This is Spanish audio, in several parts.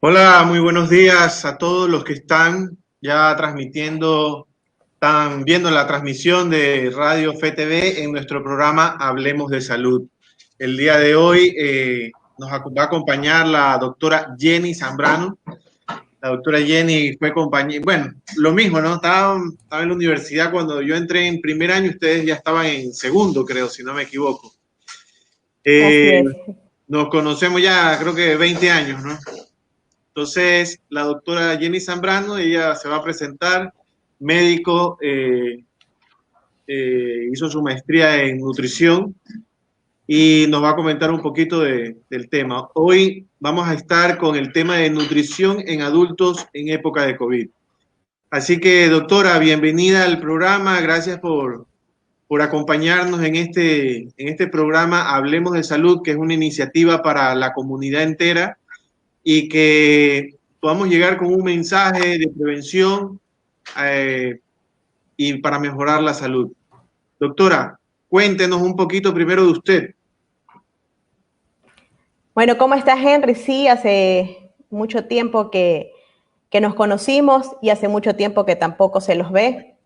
Hola, muy buenos días a todos los que están ya transmitiendo, están viendo la transmisión de Radio FTV en nuestro programa Hablemos de Salud. El día de hoy va a acompañar la doctora Jenny Zambrano. La doctora Jenny fue compañera, bueno, lo mismo, ¿no? Estaba en la universidad cuando yo entré en primer año, ustedes ya estaban en segundo, creo, si no me equivoco. Así Eh, es. Nos conocemos ya, creo que 20 años, ¿no? Entonces, la doctora Jenny Zambrano, ella se va a presentar, médico, hizo su maestría en nutrición y nos va a comentar un poquito del tema. Hoy vamos a estar con el tema de nutrición en adultos en época de COVID. Así que, doctora, bienvenida al programa. Gracias por acompañarnos en este programa Hablemos de Salud, que es una iniciativa para la comunidad entera y que podamos llegar con un mensaje de prevención eh, y para mejorar la salud. Doctora, cuéntenos un poquito primero de usted. Bueno, ¿cómo estás, Henry? Sí, hace mucho tiempo que nos conocimos y hace mucho tiempo que tampoco se los ve.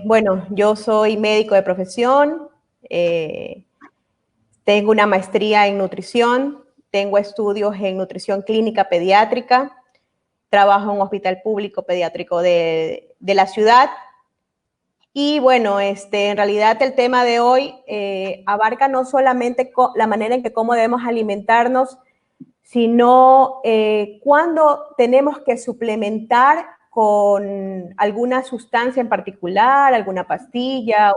Bueno, yo soy médico de profesión, eh, tengo una maestría en nutrición, tengo estudios en nutrición clínica pediátrica, trabajo en un hospital público pediátrico de la ciudad. Y bueno, en realidad el tema de hoy abarca no solamente la manera en que cómo debemos alimentarnos, sino cuándo tenemos que suplementar con alguna sustancia en particular, alguna pastilla,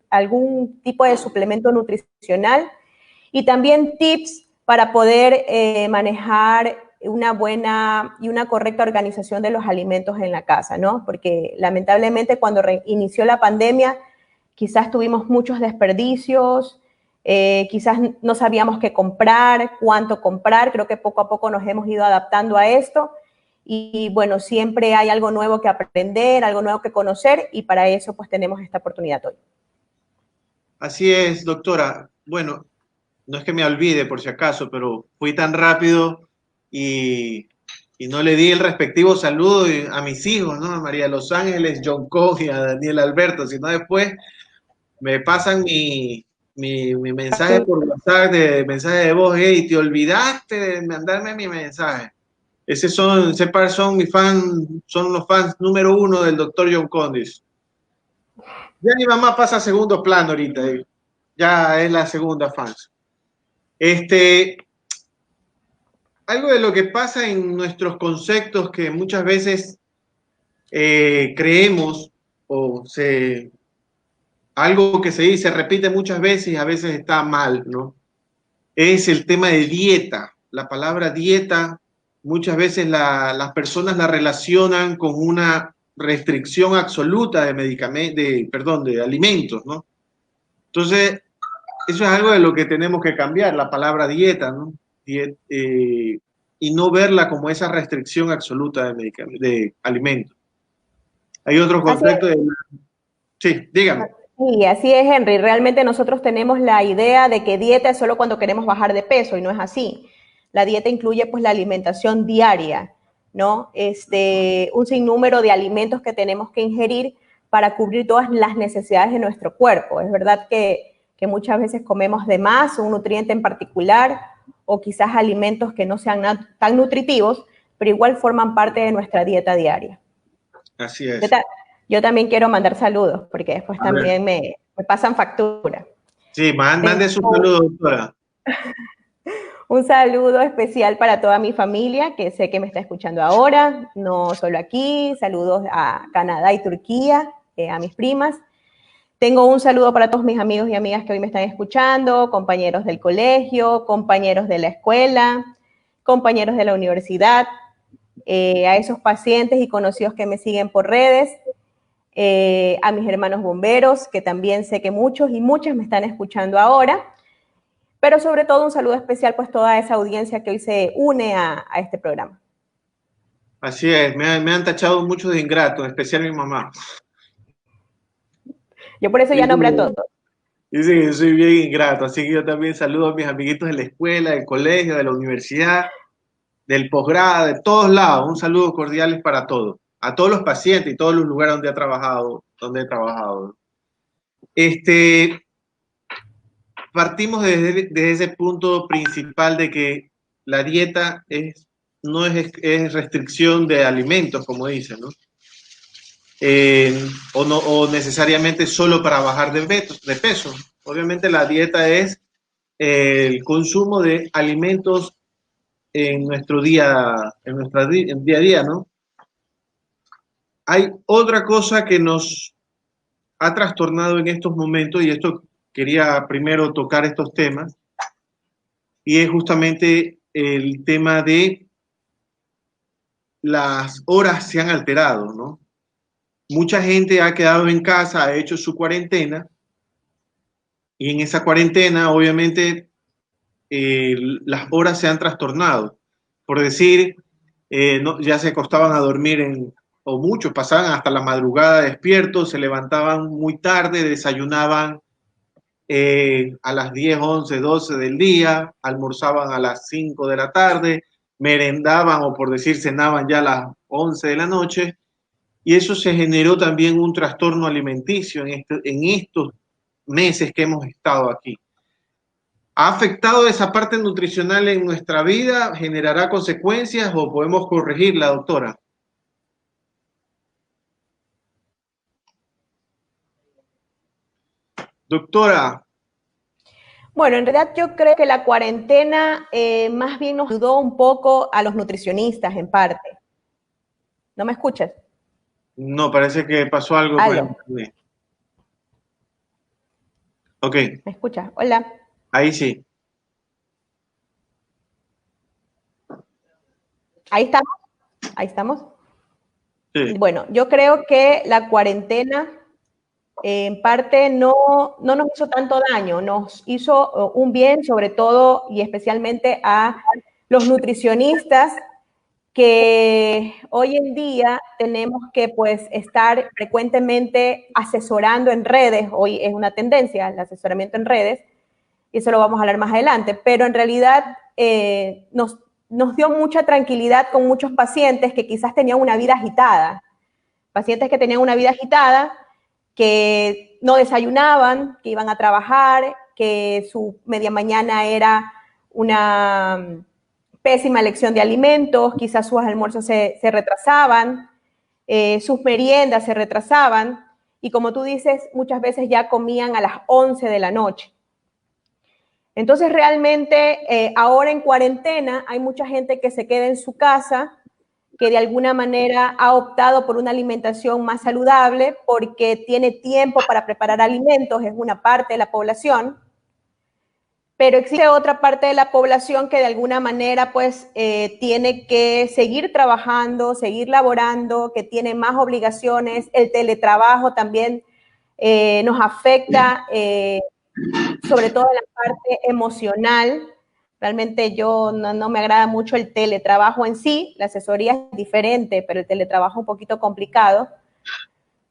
algún tipo de suplemento nutricional y también tips para poder manejar una buena y una correcta organización de los alimentos en la casa, ¿no? Porque lamentablemente cuando inició la pandemia, quizás tuvimos muchos desperdicios, quizás no sabíamos qué comprar, cuánto comprar, creo que poco a poco nos hemos ido adaptando a esto y bueno, siempre hay algo nuevo que aprender, algo nuevo que conocer y para eso pues tenemos esta oportunidad hoy. Así es, doctora. Bueno, no es que me olvide por si acaso, pero fui tan rápido y, y no le di el respectivo saludo a mis hijos, ¿no? A María de los Ángeles, John Cog y a Daniel Alberto, sino después me pasan mi mensaje por WhatsApp, de mensaje de voz. Hey, te olvidaste de mandarme mi mensaje. Ese par son mis fans, son los fans número uno del doctor John Condis. Ya mi mamá pasa a segundo plano ahorita, ya es la segunda fans. Este, Algo de lo que pasa en nuestros conceptos que muchas veces creemos o algo que se dice, repite muchas veces y a veces está mal, ¿no? Es el tema de dieta. La palabra dieta muchas veces las personas la relacionan con una restricción absoluta de de alimentos, ¿no? Entonces, eso es algo de lo que tenemos que cambiar, la palabra dieta, ¿no? Y no verla como esa restricción absoluta de alimentos. Hay otro Así concepto de... Sí, dígame. Sí, así es, Henry. Realmente nosotros tenemos la idea de que dieta es solo cuando queremos bajar de peso y no es así. La dieta incluye pues la alimentación diaria, ¿no? Un sinnúmero de alimentos que tenemos que ingerir para cubrir todas las necesidades de nuestro cuerpo. Es verdad que muchas veces comemos de más, un nutriente en particular, o quizás alimentos que no sean tan nutritivos, pero igual forman parte de nuestra dieta diaria. Así Yo, es. ta yo también quiero mandar saludos, porque después A ver. también me pasan factura. Sí, Tengo mande su saludo, doctora. un saludo especial para toda mi familia, que sé que me está escuchando ahora, no solo aquí, saludos a Canadá y Turquía, a mis primas. Tengo un saludo para todos mis amigos y amigas que hoy me están escuchando, compañeros del colegio, compañeros de la escuela, compañeros de la universidad, a esos pacientes y conocidos que me siguen por redes, a mis hermanos bomberos, que también sé que muchos y muchas me están escuchando ahora, pero sobre todo un saludo especial pues toda esa audiencia que hoy se une a este programa. Así es, me han tachado mucho de ingrato, en especial mi mamá. Yo por eso ya nombré a todos. Dice que soy bien ingrato, así que yo también saludo a mis amiguitos de la escuela, del colegio, de la universidad del posgrado, de todos lados. Un saludo cordial para todos, a todos los pacientes y todos los lugares donde he trabajado. Partimos desde ese punto principal de que la dieta no es restricción de alimentos, como dicen, ¿no? O necesariamente solo para bajar de peso. Obviamente la dieta es el consumo de alimentos en nuestro día a día, ¿no? Hay otra cosa que nos ha trastornado en estos momentos, y esto quería primero tocar estos temas, y es justamente el tema de las horas se han alterado, ¿no? Mucha gente ha quedado en casa, ha hecho su cuarentena, y en esa cuarentena, obviamente, las horas se han trastornado. Por decir, ya se acostaban a dormir o muchos pasaban hasta la madrugada despiertos, se levantaban muy tarde, desayunaban a las 10, 11, 12 del día, almorzaban a las 5 de la tarde, merendaban o por decir cenaban ya a las 11 de la noche, y eso se generó también un trastorno alimenticio en estos meses que hemos estado aquí. ¿Ha afectado esa parte nutricional en nuestra vida? ¿Generará consecuencias o podemos corregirla, doctora? Doctora. Bueno, en realidad yo creo que la cuarentena más bien nos ayudó un poco a los nutricionistas en parte. ¿No me escuchas? No, parece que pasó algo con el internet. Ok. ¿Me escuchas? Hola. Ahí sí. Ahí estamos. Ahí estamos. Sí. Bueno, yo creo que la cuarentena en parte no nos hizo tanto daño, nos hizo un bien, sobre todo y especialmente a los nutricionistas, que hoy en día tenemos que pues estar frecuentemente asesorando en redes. Hoy es una tendencia el asesoramiento en redes, y eso lo vamos a hablar más adelante, pero en realidad nos dio mucha tranquilidad con muchos pacientes que quizás tenían una vida agitada, pacientes que tenían una vida agitada, que no desayunaban, que iban a trabajar, que su media mañana era una pésima elección de alimentos, quizás sus almuerzos se retrasaban, sus meriendas se retrasaban, y como tú dices, muchas veces ya comían a las 11 de la noche. Entonces realmente ahora en cuarentena hay mucha gente que se queda en su casa, que de alguna manera ha optado por una alimentación más saludable porque tiene tiempo para preparar alimentos, es una parte de la población, pero existe otra parte de la población que de alguna manera pues tiene que seguir trabajando, seguir laborando, que tiene más obligaciones. El teletrabajo también nos afecta, sobre todo en la parte emocional. Realmente yo no me agrada mucho el teletrabajo en sí, la asesoría es diferente, pero el teletrabajo es un poquito complicado.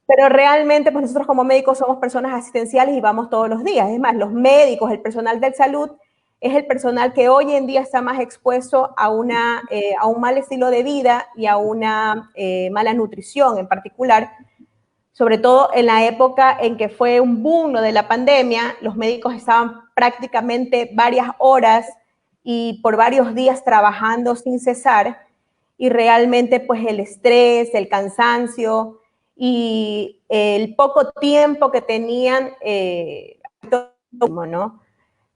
Pero realmente pues nosotros como médicos somos personas asistenciales y vamos todos los días. Es más, los médicos, el personal de salud, es el personal que hoy en día está más expuesto a un mal estilo de vida y a una mala nutrición en particular. Sobre todo en la época en que fue un boom de la pandemia, los médicos estaban prácticamente varias horas y por varios días trabajando sin cesar, y realmente pues el estrés, el cansancio y el poco tiempo que tenían, ¿no?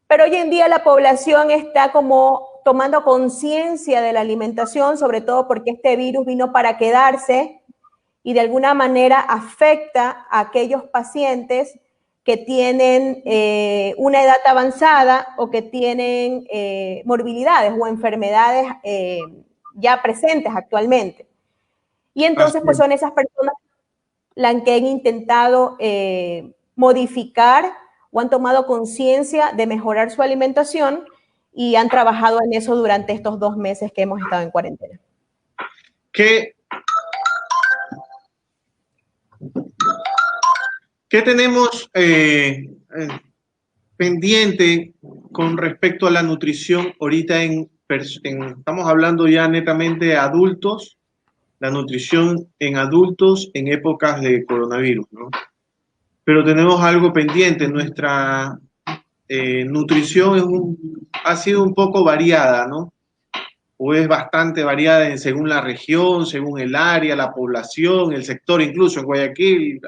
Pero hoy en día la población está como tomando conciencia de la alimentación, sobre todo porque este virus vino para quedarse y de alguna manera afecta a aquellos pacientes que tienen una edad avanzada o que tienen morbilidades o enfermedades ya presentes actualmente. Y entonces pues son esas personas las que han intentado modificar o han tomado conciencia de mejorar su alimentación y han trabajado en eso durante estos 2 meses que hemos estado en cuarentena. ¿Qué tenemos pendiente con respecto a la nutrición ahorita estamos hablando ya netamente de adultos, la nutrición en adultos en épocas de coronavirus, ¿no? Pero tenemos algo pendiente, nuestra nutrición ha sido un poco variada, ¿no? O es bastante variada según la región, según el área, la población, el sector. Incluso en Guayaquil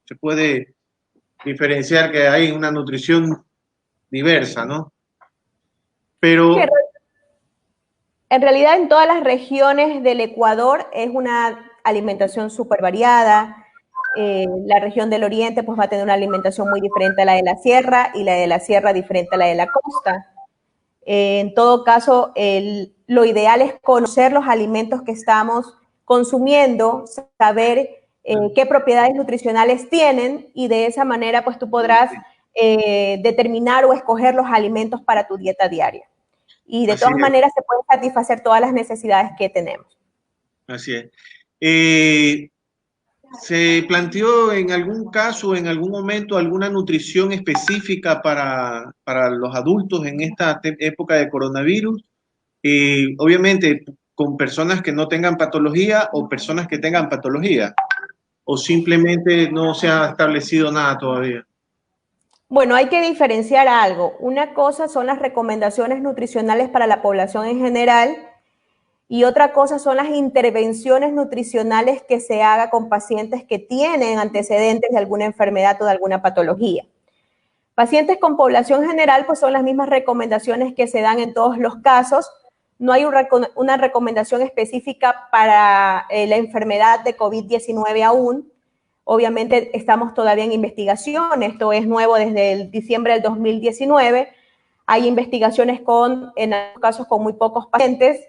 se puede diferenciar que hay una nutrición diversa, ¿no? Pero en realidad en todas las regiones del Ecuador es una alimentación súper variada. La región del oriente pues va a tener una alimentación muy diferente a la de la sierra y la de la sierra diferente a la de la costa. En todo caso, lo ideal es conocer los alimentos que estamos consumiendo, saber qué propiedades nutricionales tienen y de esa manera pues tú podrás determinar o escoger los alimentos para tu dieta diaria. Y de todas maneras se pueden satisfacer todas las necesidades que tenemos. Así es. ¿Se planteó en algún caso, en algún momento, alguna nutrición específica para los adultos en esta época de coronavirus? Obviamente, con personas que no tengan patología o personas que tengan patología, o simplemente no se ha establecido nada todavía. Bueno, hay que diferenciar algo. Una cosa son las recomendaciones nutricionales para la población en general y otra cosa son las intervenciones nutricionales que se haga con pacientes que tienen antecedentes de alguna enfermedad o de alguna patología. Pacientes con población general, pues son las mismas recomendaciones que se dan en todos los casos. No hay una recomendación específica para la enfermedad de COVID-19 aún. Obviamente estamos todavía en investigación, esto es nuevo desde el diciembre del 2019. Hay investigaciones en algunos casos con muy pocos pacientes.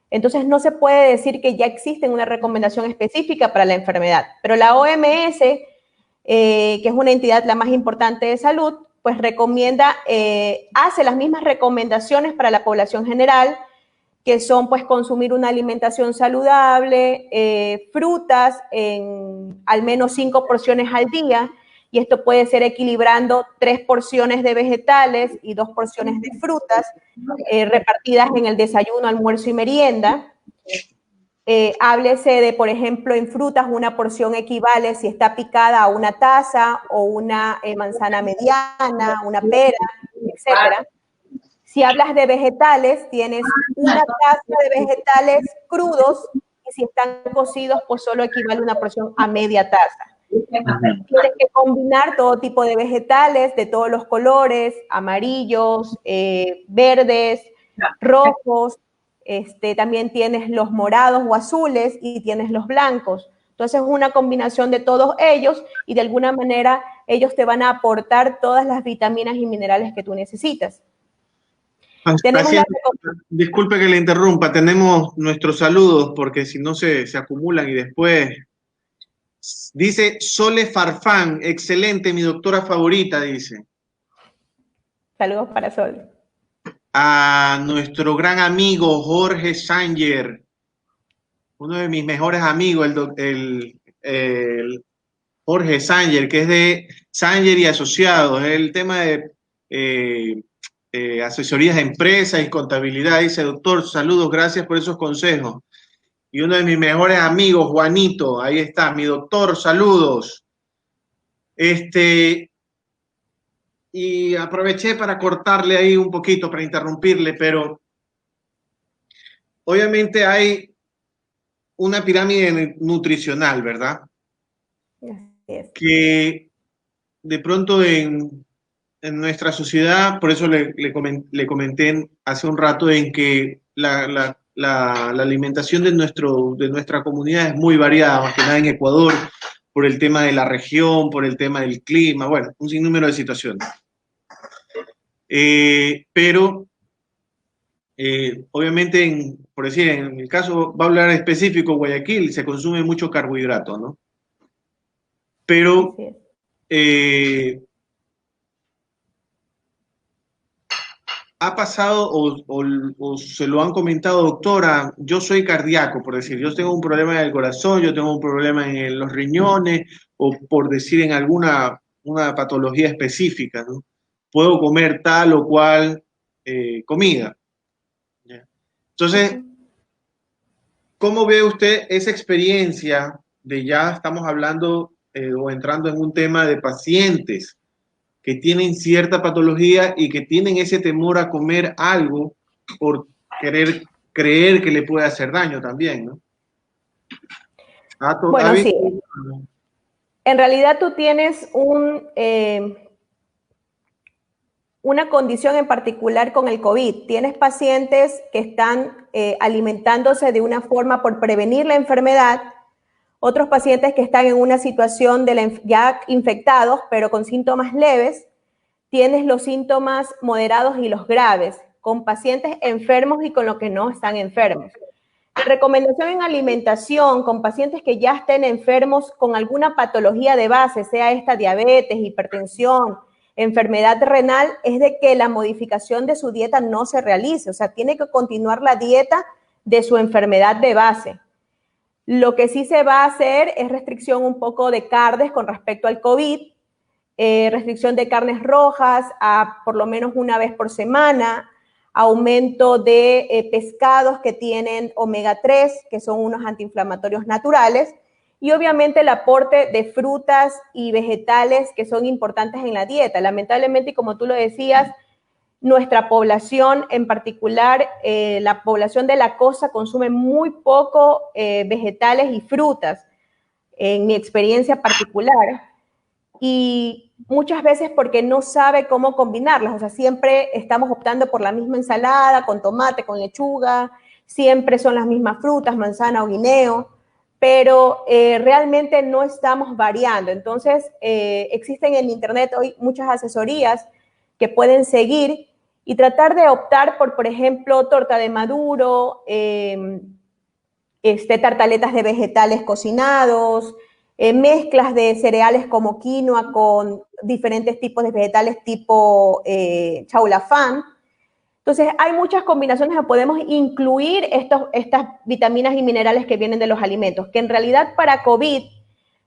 Entonces no se puede decir que ya existe una recomendación específica para la enfermedad. Pero la OMS, que es una entidad la más importante de salud, pues recomienda, hace las mismas recomendaciones para la población general, que son pues consumir una alimentación saludable, frutas en al menos 5 porciones al día, y esto puede ser equilibrando 3 porciones de vegetales y 2 porciones de frutas, repartidas en el desayuno, almuerzo y merienda. Háblese de, por ejemplo, en frutas, una porción equivale si está picada a una taza o una manzana mediana, una pera, etc. Si hablas de vegetales, tienes una taza de vegetales crudos y si están cocidos, pues solo equivale una porción a media taza. Tienes que combinar todo tipo de vegetales de todos los colores, amarillos, verdes, rojos, también tienes los morados o azules y tienes los blancos. Entonces es una combinación de todos ellos y de alguna manera ellos te van a aportar todas las vitaminas y minerales que tú necesitas. Disculpe que le interrumpa, tenemos nuestros saludos porque si no se acumulan y después... Dice Sole Farfán, excelente, mi doctora favorita, dice. Saludos para Sol. A nuestro gran amigo Jorge Sanger, uno de mis mejores amigos, el Jorge Sanger, que es de Sanger y Asociados, el tema de asesorías de empresas y contabilidad. Dice, doctor, saludos, gracias por esos consejos. Y uno de mis mejores amigos, Juanito, ahí está, mi doctor, saludos. Y aproveché para cortarle ahí un poquito, para interrumpirle, pero obviamente hay una pirámide nutricional, ¿verdad? Que de pronto en nuestra sociedad, por eso le comenté hace un rato en que la alimentación de nuestra comunidad es muy variada, más que nada en Ecuador, por el tema de la región, por el tema del clima, bueno, un sinnúmero de situaciones. Pero obviamente, por decir, en el caso, va a hablar específico, Guayaquil, se consume mucho carbohidrato, ¿no? Pero ha pasado o se lo han comentado, doctora, yo soy cardíaco, por decir, yo tengo un problema en el corazón, yo tengo un problema en los riñones, o por decir en una patología específica, ¿no? Puedo comer tal o cual comida. Entonces, ¿cómo ve usted esa experiencia de ya estamos hablando o entrando en un tema de pacientes que tienen cierta patología y que tienen ese temor a comer algo por querer creer que le puede hacer daño también, ¿no? ¿Ha Bueno, visto? sí. En realidad tú tienes una condición en particular con el COVID. Tienes pacientes que están alimentándose de una forma por prevenir la enfermedad, otros pacientes que están en una situación ya infectados, pero con síntomas leves. Tienes los síntomas moderados y los graves, con pacientes enfermos y con los que no están enfermos. La recomendación en alimentación con pacientes que ya estén enfermos con alguna patología de base, sea esta diabetes, hipertensión, enfermedad renal, es de que la modificación de su dieta no se realice, o sea, tiene que continuar la dieta de su enfermedad de base. Lo que sí se va a hacer es restricción un poco de carnes con respecto al COVID, restricción de carnes rojas a por lo menos una vez por semana, aumento de pescados que tienen omega 3, que son unos antiinflamatorios naturales, y obviamente el aporte de frutas y vegetales que son importantes en la dieta. Lamentablemente, como tú lo decías, nuestra población en particular, la población de la costa consume muy poco vegetales y frutas, en mi experiencia particular, y muchas veces porque no sabe cómo combinarlas, o sea, siempre estamos optando por la misma ensalada, con tomate, con lechuga, siempre son las mismas frutas, manzana o guineo, pero realmente no estamos variando. Entonces, existen en internet hoy muchas asesorías que pueden seguir y tratar de optar por ejemplo, torta de maduro, tartaletas de vegetales cocinados, mezclas de cereales como quinoa con diferentes tipos de vegetales tipo chaulafán. Entonces, hay muchas combinaciones que podemos incluir estas vitaminas y minerales que vienen de los alimentos, que en realidad para COVID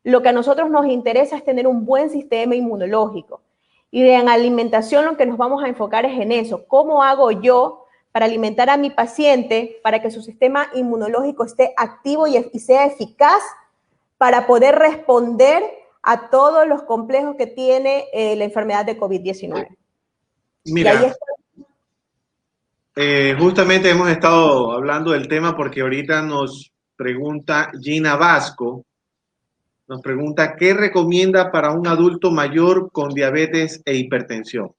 lo que a nosotros nos interesa es tener un buen sistema inmunológico. Y en alimentación lo que nos vamos a enfocar es en eso. ¿Cómo hago yo para alimentar a mi paciente para que su sistema inmunológico esté activo y sea eficaz para poder responder a todos los complejos que tiene la enfermedad de COVID-19? Mira, justamente hemos estado hablando del tema porque ahorita nos pregunta Gina Vasco, nos pregunta, ¿qué recomienda para un adulto mayor con diabetes e hipertensión?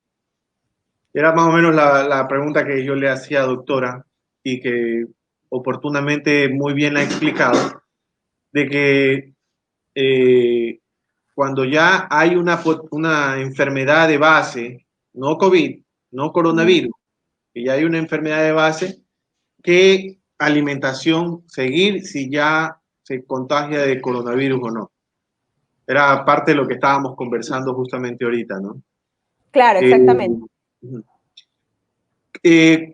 Era más o menos la pregunta que yo le hacía, doctora, y que oportunamente muy bien la ha explicado, de que cuando ya hay una enfermedad de base, no COVID, no coronavirus, que ya hay una enfermedad de base, ¿qué alimentación seguir si ya se contagia de coronavirus o no? Era parte de lo que estábamos conversando justamente ahorita, ¿no? Claro, exactamente.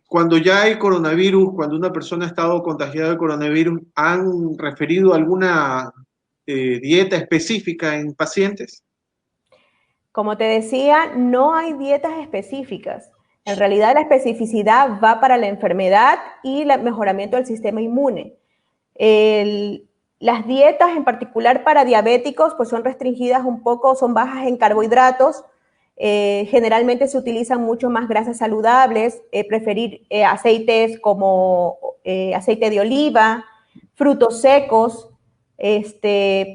Cuando ya hay coronavirus, cuando una persona ha estado contagiada de coronavirus, ¿han referido alguna dieta específica en pacientes? Como te decía, no hay dietas específicas. En realidad la especificidad va para la enfermedad y el mejoramiento del sistema inmune. Las dietas en particular para diabéticos pues son restringidas un poco, son bajas en carbohidratos. Generalmente se utilizan mucho más grasas saludables, preferir aceites como aceite de oliva, frutos secos,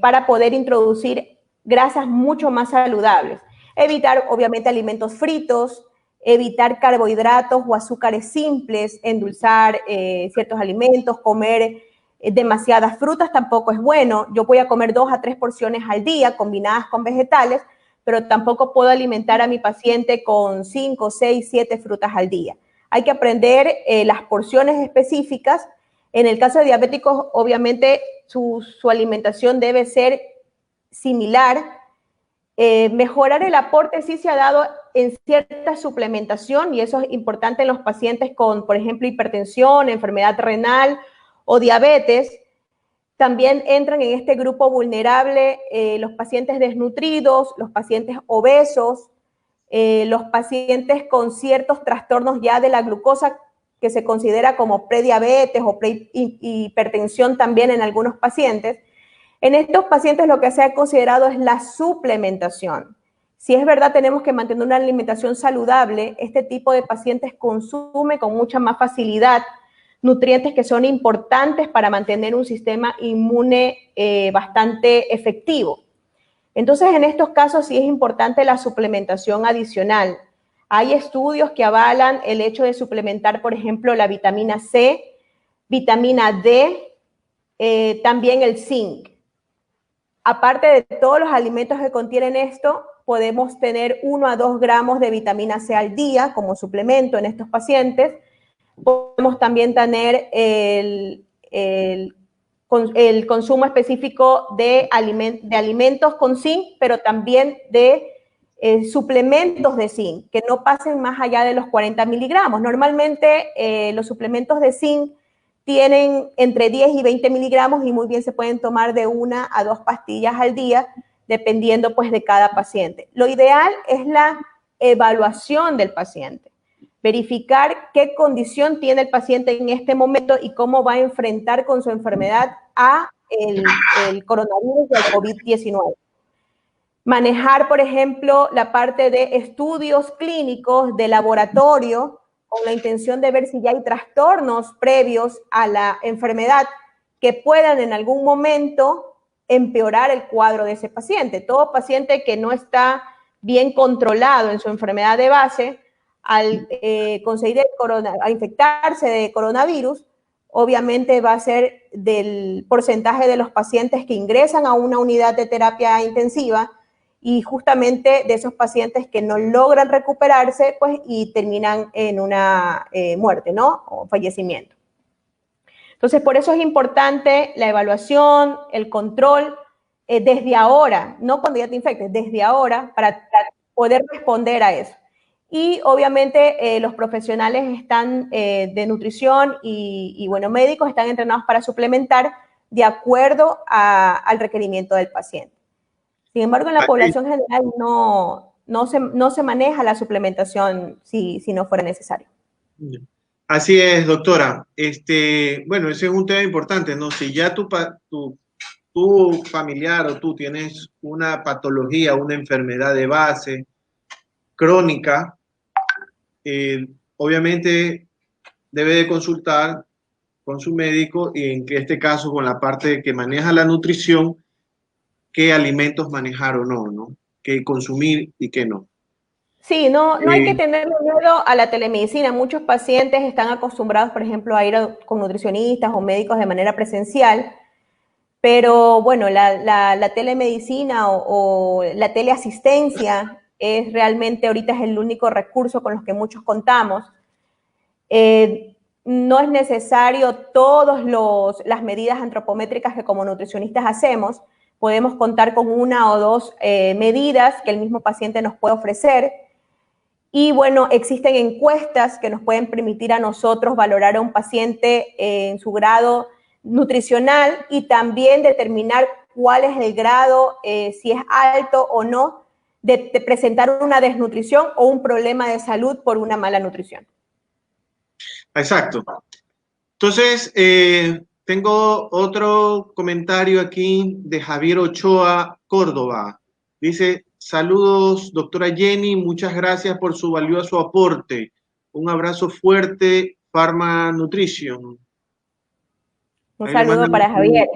para poder introducir grasas mucho más saludables. Evitar, obviamente, alimentos fritos, evitar carbohidratos o azúcares simples, endulzar ciertos alimentos, comer demasiadas frutas tampoco es bueno. Yo voy a comer 2 a 3 porciones al día combinadas con vegetales, pero tampoco puedo alimentar a mi paciente con 5, 6, 7 frutas al día. Hay que aprender las porciones específicas. En el caso de diabéticos, obviamente, su alimentación debe ser similar. Mejorar el aporte sí se ha dado en cierta suplementación y eso es importante en los pacientes con, por ejemplo, hipertensión, enfermedad renal o diabetes. También entran en este grupo vulnerable los pacientes desnutridos, los pacientes obesos, los pacientes con ciertos trastornos ya de la glucosa, que se considera como prediabetes o hipertensión también en algunos pacientes. En estos pacientes lo que se ha considerado es la suplementación. Si es verdad, tenemos que mantener una alimentación saludable, este tipo de pacientes consume con mucha más facilidad nutrientes que son importantes para mantener un sistema inmune bastante efectivo. Entonces, en estos casos sí es importante la suplementación adicional. Hay estudios que avalan el hecho de suplementar, por ejemplo, la vitamina C, vitamina D, también el zinc. Aparte de todos los alimentos que contienen esto, podemos tener 1 a 2 gramos de vitamina C al día como suplemento en estos pacientes. Podemos también tener el consumo específico de alimentos con zinc, pero también de suplementos de zinc, que no pasen más allá de los 40 miligramos. Normalmente los suplementos de zinc tienen entre 10 y 20 miligramos y muy bien se pueden tomar de 1 a 2 pastillas al día, dependiendo pues de cada paciente. Lo ideal es la evaluación del paciente, verificar qué condición tiene el paciente en este momento y cómo va a enfrentar con su enfermedad a el coronavirus y el COVID-19. Manejar, por ejemplo, la parte de estudios clínicos de laboratorio con la intención de ver si ya hay trastornos previos a la enfermedad que puedan en algún momento empeorar el cuadro de ese paciente. Todo paciente que no está bien controlado en su enfermedad de base, al conseguir a infectarse de coronavirus, obviamente va a ser del porcentaje de los pacientes que ingresan a una unidad de terapia intensiva y justamente de esos pacientes que no logran recuperarse, pues, y terminan en una muerte, ¿no? O fallecimiento. Entonces, por eso es importante la evaluación, el control, desde ahora, no cuando ya te infectes, desde ahora, para poder responder a eso. Y obviamente los profesionales están de nutrición y, bueno, médicos están entrenados para suplementar de acuerdo al requerimiento del paciente. Sin embargo, en la población general no se maneja la suplementación si no fuera necesario. Así es, doctora. Bueno, ese es un tema importante, ¿no? Si ya tu familiar o tú tienes una patología, una enfermedad de base crónica, obviamente debe de consultar con su médico y en este caso con la parte que maneja la nutrición, qué alimentos manejar o no, ¿no? Qué consumir y qué no. Sí, no hay que tenerle miedo a la telemedicina. Muchos pacientes están acostumbrados, por ejemplo, a ir con nutricionistas o médicos de manera presencial, pero bueno, la telemedicina o la teleasistencia es realmente ahorita es el único recurso con los que muchos contamos. No es necesario todas las medidas antropométricas que como nutricionistas hacemos. Podemos contar con 1 o 2 medidas que el mismo paciente nos puede ofrecer. Y bueno, existen encuestas que nos pueden permitir a nosotros valorar a un paciente en su grado nutricional y también determinar cuál es el grado, si es alto o no, de presentar una desnutrición o un problema de salud por una mala nutrición. Exacto. Entonces, tengo otro comentario aquí de Javier Ochoa, Córdoba. Dice, saludos, doctora Jenny, muchas gracias por su valioso aporte. Un abrazo fuerte, Pharma Nutrition. Un saludo para Javier.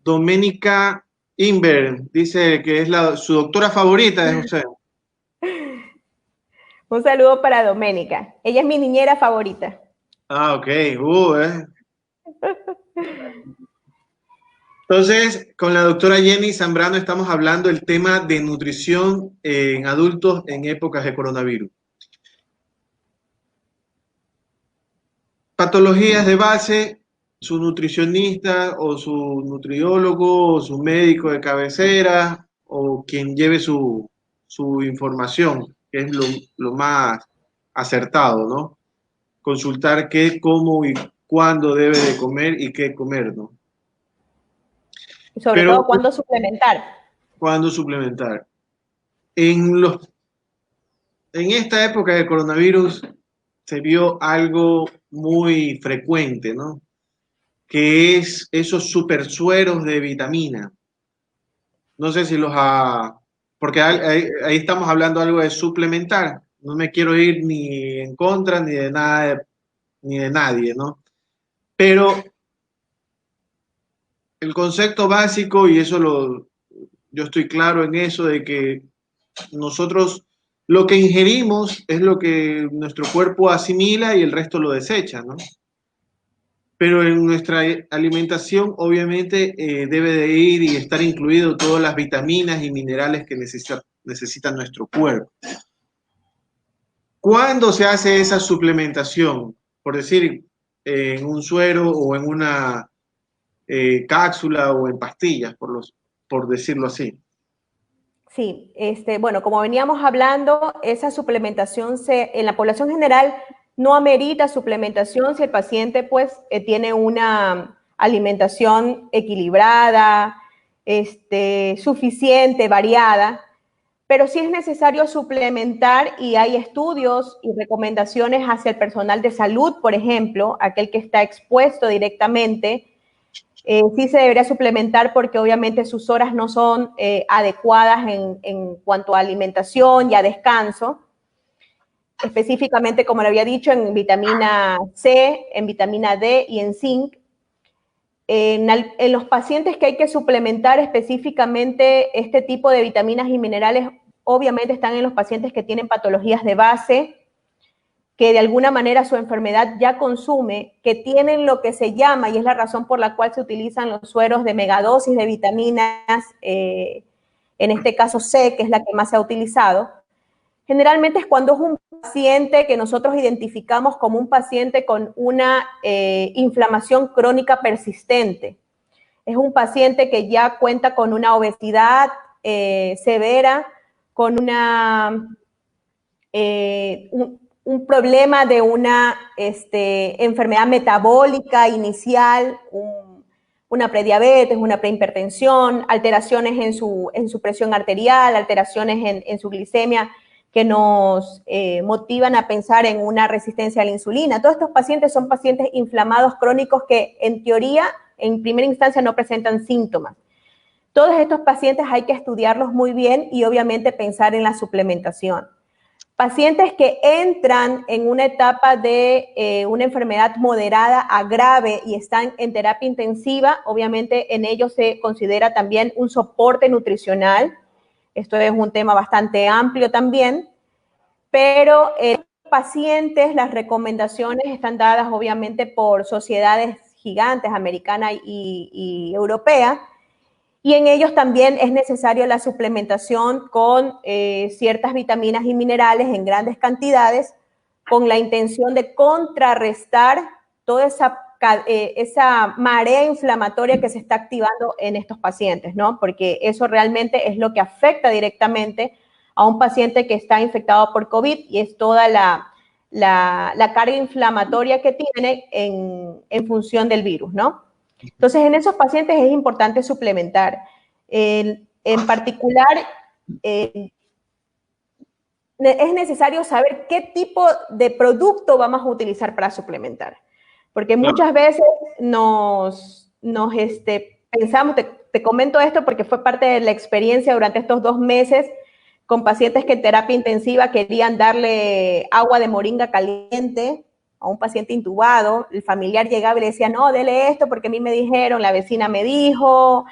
Doménica Inver, dice que es su doctora favorita de usted. Un saludo para Doménica. Ella es mi niñera favorita. Ah, ok. Entonces, con la doctora Jenny Zambrano estamos hablando del tema de nutrición en adultos en épocas de coronavirus. Patologías de base, su nutricionista o su nutriólogo o su médico de cabecera o quien lleve su información, que es lo más acertado, ¿no? Consultar qué, cómo y cuándo debe de comer y qué comer, ¿no? Y sobre todo, ¿cuándo suplementar? ¿Cuándo suplementar? En esta época de coronavirus, se vio algo muy frecuente, ¿no? Que es esos supersueros de vitamina. No sé si los ha... Porque ahí estamos hablando algo de suplementar. No me quiero ir ni en contra ni de nada, ni de nadie, ¿no? Pero el concepto básico, y yo estoy claro en eso, de que nosotros lo que ingerimos es lo que nuestro cuerpo asimila y el resto lo desecha, ¿no? Pero en nuestra alimentación obviamente debe de ir y estar incluido todas las vitaminas y minerales que necesita nuestro cuerpo. ¿Cuándo se hace esa suplementación? Por decir, en un suero o en una cápsula o en pastillas, por decirlo así. Sí, bueno, como veníamos hablando, esa suplementación en la población general no amerita suplementación si el paciente pues tiene una alimentación equilibrada, suficiente, variada, pero sí es necesario suplementar y hay estudios y recomendaciones hacia el personal de salud, por ejemplo, aquel que está expuesto directamente. Sí se debería suplementar porque obviamente sus horas no son adecuadas en cuanto a alimentación y a descanso, específicamente, como lo había dicho, en vitamina C, en vitamina D y en zinc. En los pacientes que hay que suplementar específicamente este tipo de vitaminas y minerales, obviamente están en los pacientes que tienen patologías de base, que de alguna manera su enfermedad ya consume, que tienen lo que se llama, y es la razón por la cual se utilizan los sueros de megadosis de vitaminas, en este caso C, que es la que más se ha utilizado. Generalmente es cuando es un paciente que nosotros identificamos como un paciente con una inflamación crónica persistente. Es un paciente que ya cuenta con una obesidad severa, con un problema de una enfermedad metabólica inicial, una prediabetes, una prehipertensión, alteraciones en su presión arterial, alteraciones en su glicemia que nos motivan a pensar en una resistencia a la insulina. Todos estos pacientes son pacientes inflamados crónicos que en teoría, en primera instancia, no presentan síntomas. Todos estos pacientes hay que estudiarlos muy bien y obviamente pensar en la suplementación. Pacientes que entran en una etapa de una enfermedad moderada a grave y están en terapia intensiva, obviamente en ellos se considera también un soporte nutricional. Esto es un tema bastante amplio también, pero pacientes, las recomendaciones están dadas obviamente por sociedades gigantes, americana y europea, y en ellos también es necesario la suplementación con ciertas vitaminas y minerales en grandes cantidades con la intención de contrarrestar toda esa marea inflamatoria que se está activando en estos pacientes, ¿no? Porque eso realmente es lo que afecta directamente a un paciente que está infectado por COVID y es toda la carga inflamatoria que tiene en función del virus, ¿no? Entonces, en esos pacientes es importante suplementar. En particular, es necesario saber qué tipo de producto vamos a utilizar para suplementar. Porque muchas veces pensamos, te comento esto porque fue parte de la experiencia durante estos 2 meses con pacientes que en terapia intensiva querían darle agua de moringa caliente a un paciente intubado. El familiar llegaba y le decía, no, dele esto porque a mí me dijeron, la vecina me dijo,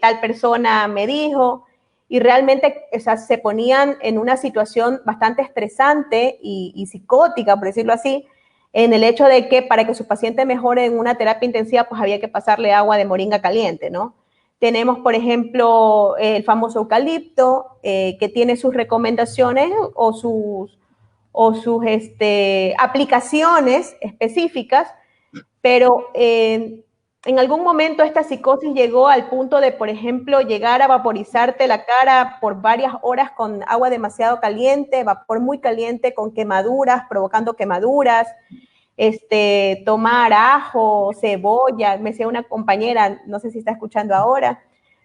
tal persona me dijo, y realmente, o sea, se ponían en una situación bastante estresante y psicótica, por decirlo así, en el hecho de que para que su paciente mejore en una terapia intensiva, pues había que pasarle agua de moringa caliente, ¿no? Tenemos, por ejemplo, el famoso eucalipto, que tiene sus recomendaciones o sus aplicaciones específicas, pero en algún momento esta psicosis llegó al punto de, por ejemplo, llegar a vaporizarte la cara por varias horas con agua demasiado caliente, vapor muy caliente con quemaduras, provocando quemaduras, tomar ajo, cebolla. Me decía una compañera, no sé si está escuchando ahora,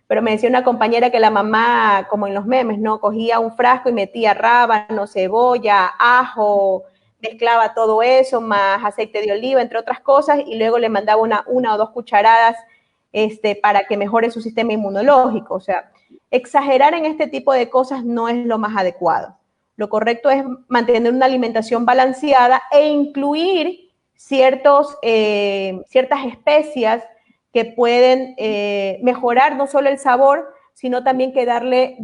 pero me decía una compañera que la mamá, como en los memes, ¿no? Cogía un frasco y metía rábano, cebolla, ajo, mezclaba todo eso, más aceite de oliva, entre otras cosas, y luego le mandaba una o dos cucharadas para que mejore su sistema inmunológico. O sea, exagerar en este tipo de cosas no es lo más adecuado. Lo correcto es mantener una alimentación balanceada e incluir ciertas especias que pueden mejorar no solo el sabor, sino también que darle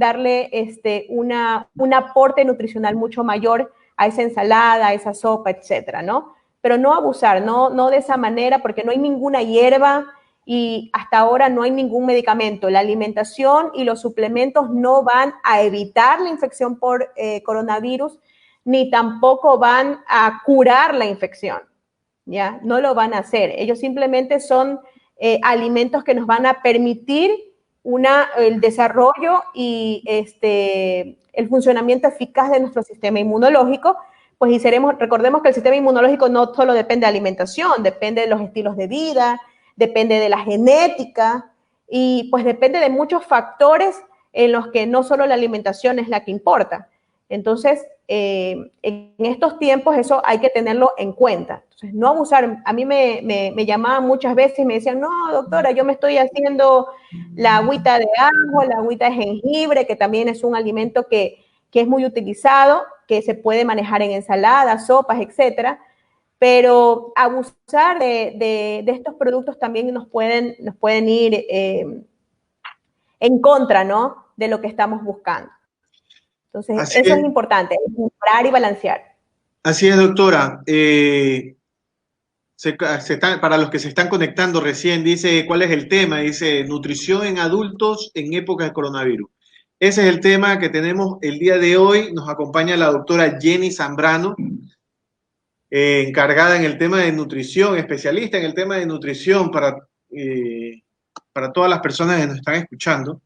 un aporte nutricional mucho mayor a esa ensalada, a esa sopa, etcétera, ¿no? Pero no abusar, no de esa manera, porque no hay ninguna hierba y hasta ahora no hay ningún medicamento. La alimentación y los suplementos no van a evitar la infección por coronavirus, ni tampoco van a curar la infección, ¿ya? No lo van a hacer. Ellos simplemente son alimentos que nos van a permitir el desarrollo y el funcionamiento eficaz de nuestro sistema inmunológico, pues recordemos que el sistema inmunológico no solo depende de alimentación, depende de los estilos de vida, depende de la genética y pues depende de muchos factores en los que no solo la alimentación es la que importa. Entonces, en estos tiempos eso hay que tenerlo en cuenta. Entonces, no abusar. A mí me llamaban muchas veces y me decían, no, doctora, yo me estoy haciendo la agüita de ajo, la agüita de jengibre, que también es un alimento que es muy utilizado, que se puede manejar en ensaladas, sopas, etcétera. Pero abusar de estos productos también nos pueden ir en contra, ¿no?, de lo que estamos buscando. Entonces, eso es importante, mejorar y balancear. Así es, doctora. Para los que se están conectando recién, dice, ¿cuál es el tema? Dice, nutrición en adultos en época de coronavirus. Ese es el tema que tenemos el día de hoy. Nos acompaña la doctora Jenny Zambrano, encargada en el tema de nutrición, especialista en el tema de nutrición para todas las personas que nos están escuchando.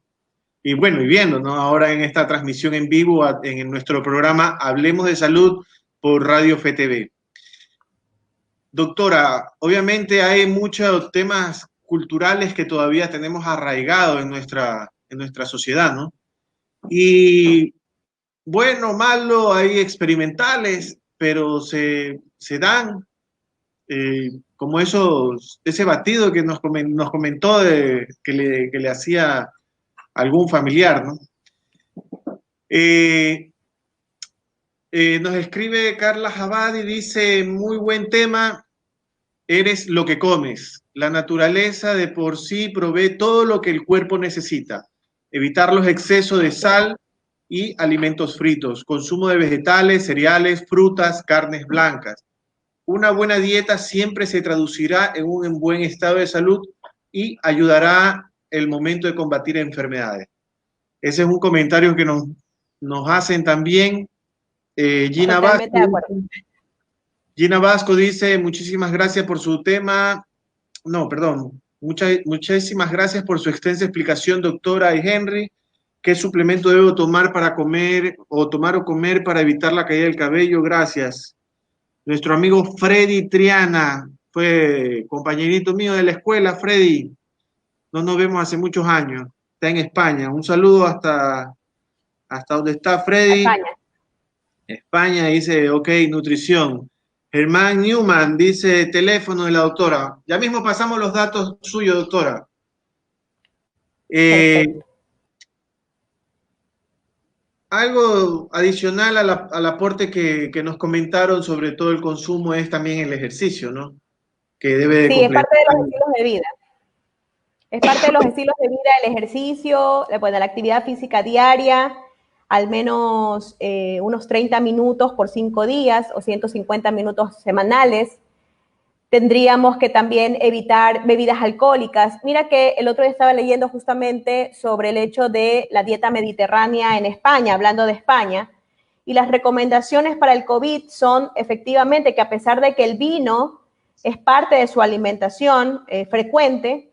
Y bueno, y viendo, ¿no?, ahora en esta transmisión en vivo en nuestro programa Hablemos de Salud por Radio FTV. Doctora, obviamente hay muchos temas culturales que todavía tenemos arraigados en nuestra sociedad, ¿no? Y bueno, malo, hay experimentales, pero se dan, como ese batido que nos comentó que le hacía algún familiar, ¿no? Nos escribe Carla Jabad y dice, muy buen tema, eres lo que comes. La naturaleza de por sí provee todo lo que el cuerpo necesita. Evitar los excesos de sal y alimentos fritos. Consumo de vegetales, cereales, frutas, carnes blancas. Una buena dieta siempre se traducirá en un buen estado de salud y ayudará el momento de combatir enfermedades. Ese es un comentario que nos hacen también. Gina Vasco dice, muchísimas gracias por su tema. No, perdón. Muchísimas gracias por su extensa explicación, doctora y Henry. ¿Qué suplemento debo tomar para comer para evitar la caída del cabello? Gracias. Nuestro amigo Freddy Triana, fue compañerito mío de la escuela. Freddy, no nos vemos hace muchos años. Está en España. Un saludo hasta donde está Freddy. España dice, ok, nutrición. Germán Newman dice, teléfono de la doctora. Ya mismo pasamos los datos suyos, doctora. Algo adicional al aporte que nos comentaron sobre todo el consumo es también el ejercicio, ¿no? Que debe sí, es parte de los estilos de vida. Es parte de los estilos de vida el ejercicio, la actividad física diaria, al menos unos 30 minutos por 5 días o 150 minutos semanales. Tendríamos que también evitar bebidas alcohólicas. Mira que el otro día estaba leyendo justamente sobre el hecho de la dieta mediterránea en España, hablando de España, y las recomendaciones para el COVID son efectivamente que a pesar de que el vino es parte de su alimentación frecuente,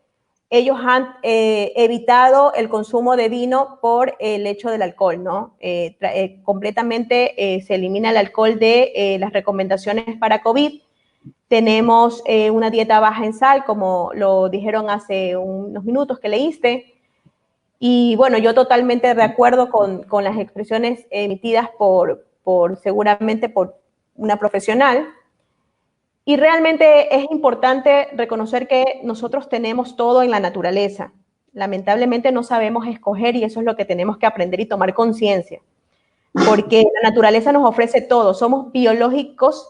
ellos han evitado el consumo de vino por el hecho del alcohol, ¿no? Completamente se elimina el alcohol de las recomendaciones para COVID. Tenemos una dieta baja en sal, como lo dijeron hace unos minutos que leíste. Y bueno, yo totalmente de acuerdo con las expresiones emitidas seguramente por una profesional. Y realmente es importante reconocer que nosotros tenemos todo en la naturaleza. Lamentablemente no sabemos escoger y eso es lo que tenemos que aprender y tomar conciencia. Porque la naturaleza nos ofrece todo. Somos biológicos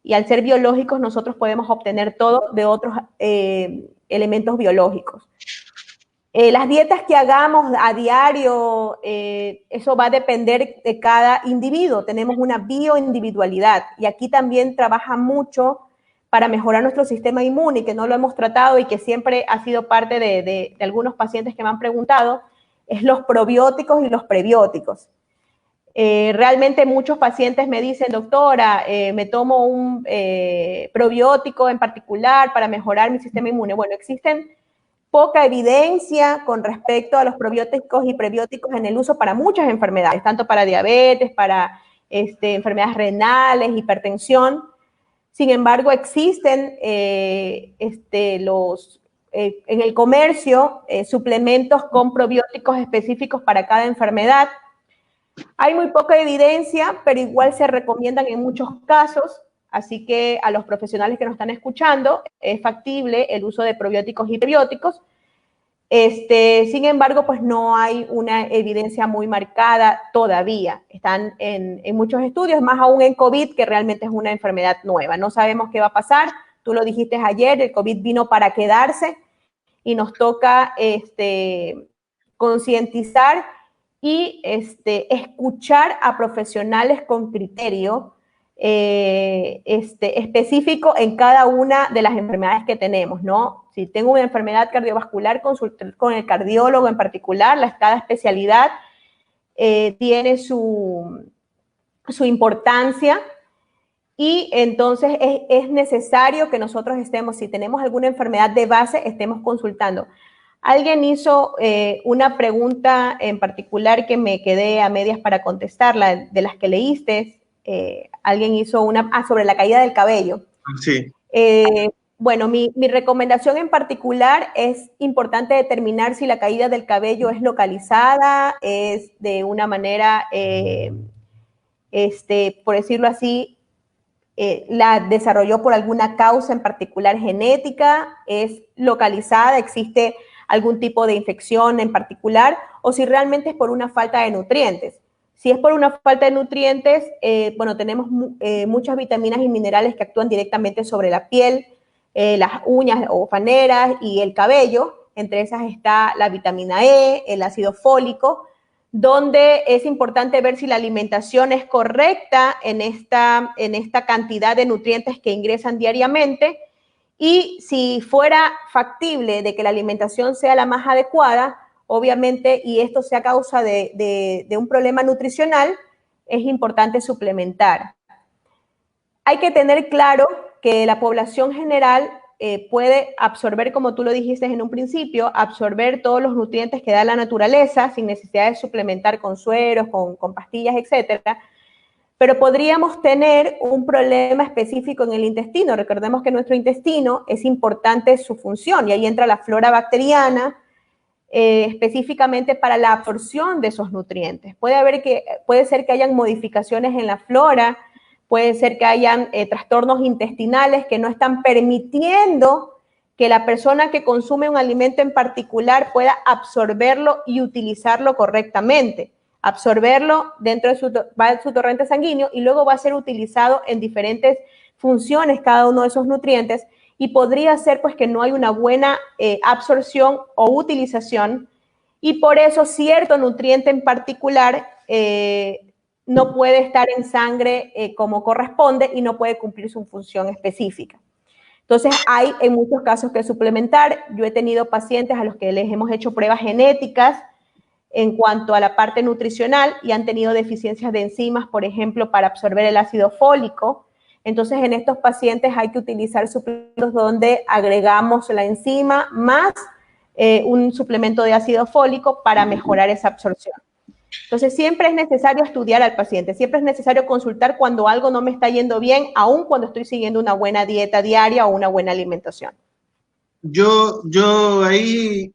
y al ser biológicos nosotros podemos obtener todo de otros elementos biológicos. Las dietas que hagamos a diario, eso va a depender de cada individuo. Tenemos una bioindividualidad y aquí también trabaja mucho para mejorar nuestro sistema inmune, que no lo hemos tratado y que siempre ha sido parte de algunos pacientes que me han preguntado, es los probióticos y los prebióticos. Realmente muchos pacientes me dicen, doctora, me tomo un probiótico en particular para mejorar mi sistema inmune. Bueno, existen poca evidencia con respecto a los probióticos y prebióticos en el uso para muchas enfermedades, tanto para diabetes, para enfermedades renales, hipertensión. Sin embargo, existen en el comercio suplementos con probióticos específicos para cada enfermedad. Hay muy poca evidencia, pero igual se recomiendan en muchos casos. Así que a los profesionales que nos están escuchando, es factible el uso de probióticos y prebióticos. Sin embargo, pues no hay una evidencia muy marcada todavía. Están en muchos estudios, más aún en COVID, que realmente es una enfermedad nueva. No sabemos qué va a pasar. Tú lo dijiste ayer, el COVID vino para quedarse y nos toca concientizar y escuchar a profesionales con criterio específico en cada una de las enfermedades que tenemos, ¿no? Si tengo una enfermedad cardiovascular, consultar con el cardiólogo en particular, cada especialidad tiene su importancia y entonces es necesario que nosotros estemos, si tenemos alguna enfermedad de base, estemos consultando. Alguien hizo una pregunta en particular que me quedé a medias para contestarla, de las que leíste. Alguien hizo una sobre la caída del cabello. Sí. Bueno, mi recomendación en particular es importante determinar si la caída del cabello es localizada, es de una manera, por decirlo así, la desarrolló por alguna causa en particular genética, es localizada, existe algún tipo de infección en particular, o si realmente es por una falta de nutrientes. Si es por una falta de nutrientes, bueno, tenemos muchas vitaminas y minerales que actúan directamente sobre la piel, las uñas o faneras y el cabello. Entre esas está la vitamina E, el ácido fólico, donde es importante ver si la alimentación es correcta en esta cantidad de nutrientes que ingresan diariamente y si fuera factible de que la alimentación sea la más adecuada, obviamente, y esto sea causa de un problema nutricional, es importante suplementar. Hay que tener claro que la población general puede absorber, como tú lo dijiste en un principio, absorber todos los nutrientes que da la naturaleza sin necesidad de suplementar con sueros, con pastillas, etcétera. Pero podríamos tener un problema específico en el intestino. Recordemos que nuestro intestino es importante su función y ahí entra la flora bacteriana, específicamente para la absorción de esos nutrientes. Puede ser que hayan modificaciones en la flora, puede ser que hayan trastornos intestinales que no están permitiendo que la persona que consume un alimento en particular pueda absorberlo y utilizarlo correctamente. Absorberlo dentro de su torrente sanguíneo y luego va a ser utilizado en diferentes funciones cada uno de esos nutrientes y podría ser pues que no hay una buena absorción o utilización y por eso cierto nutriente en particular no puede estar en sangre como corresponde y no puede cumplir su función específica. Entonces hay en muchos casos que suplementar. Yo he tenido pacientes a los que les hemos hecho pruebas genéticas en cuanto a la parte nutricional y han tenido deficiencias de enzimas, por ejemplo, para absorber el ácido fólico. Entonces, en estos pacientes hay que utilizar suplementos donde agregamos la enzima más un suplemento de ácido fólico para mejorar esa absorción. Entonces, siempre es necesario estudiar al paciente, siempre es necesario consultar cuando algo no me está yendo bien, aun cuando estoy siguiendo una buena dieta diaria o una buena alimentación. Yo ahí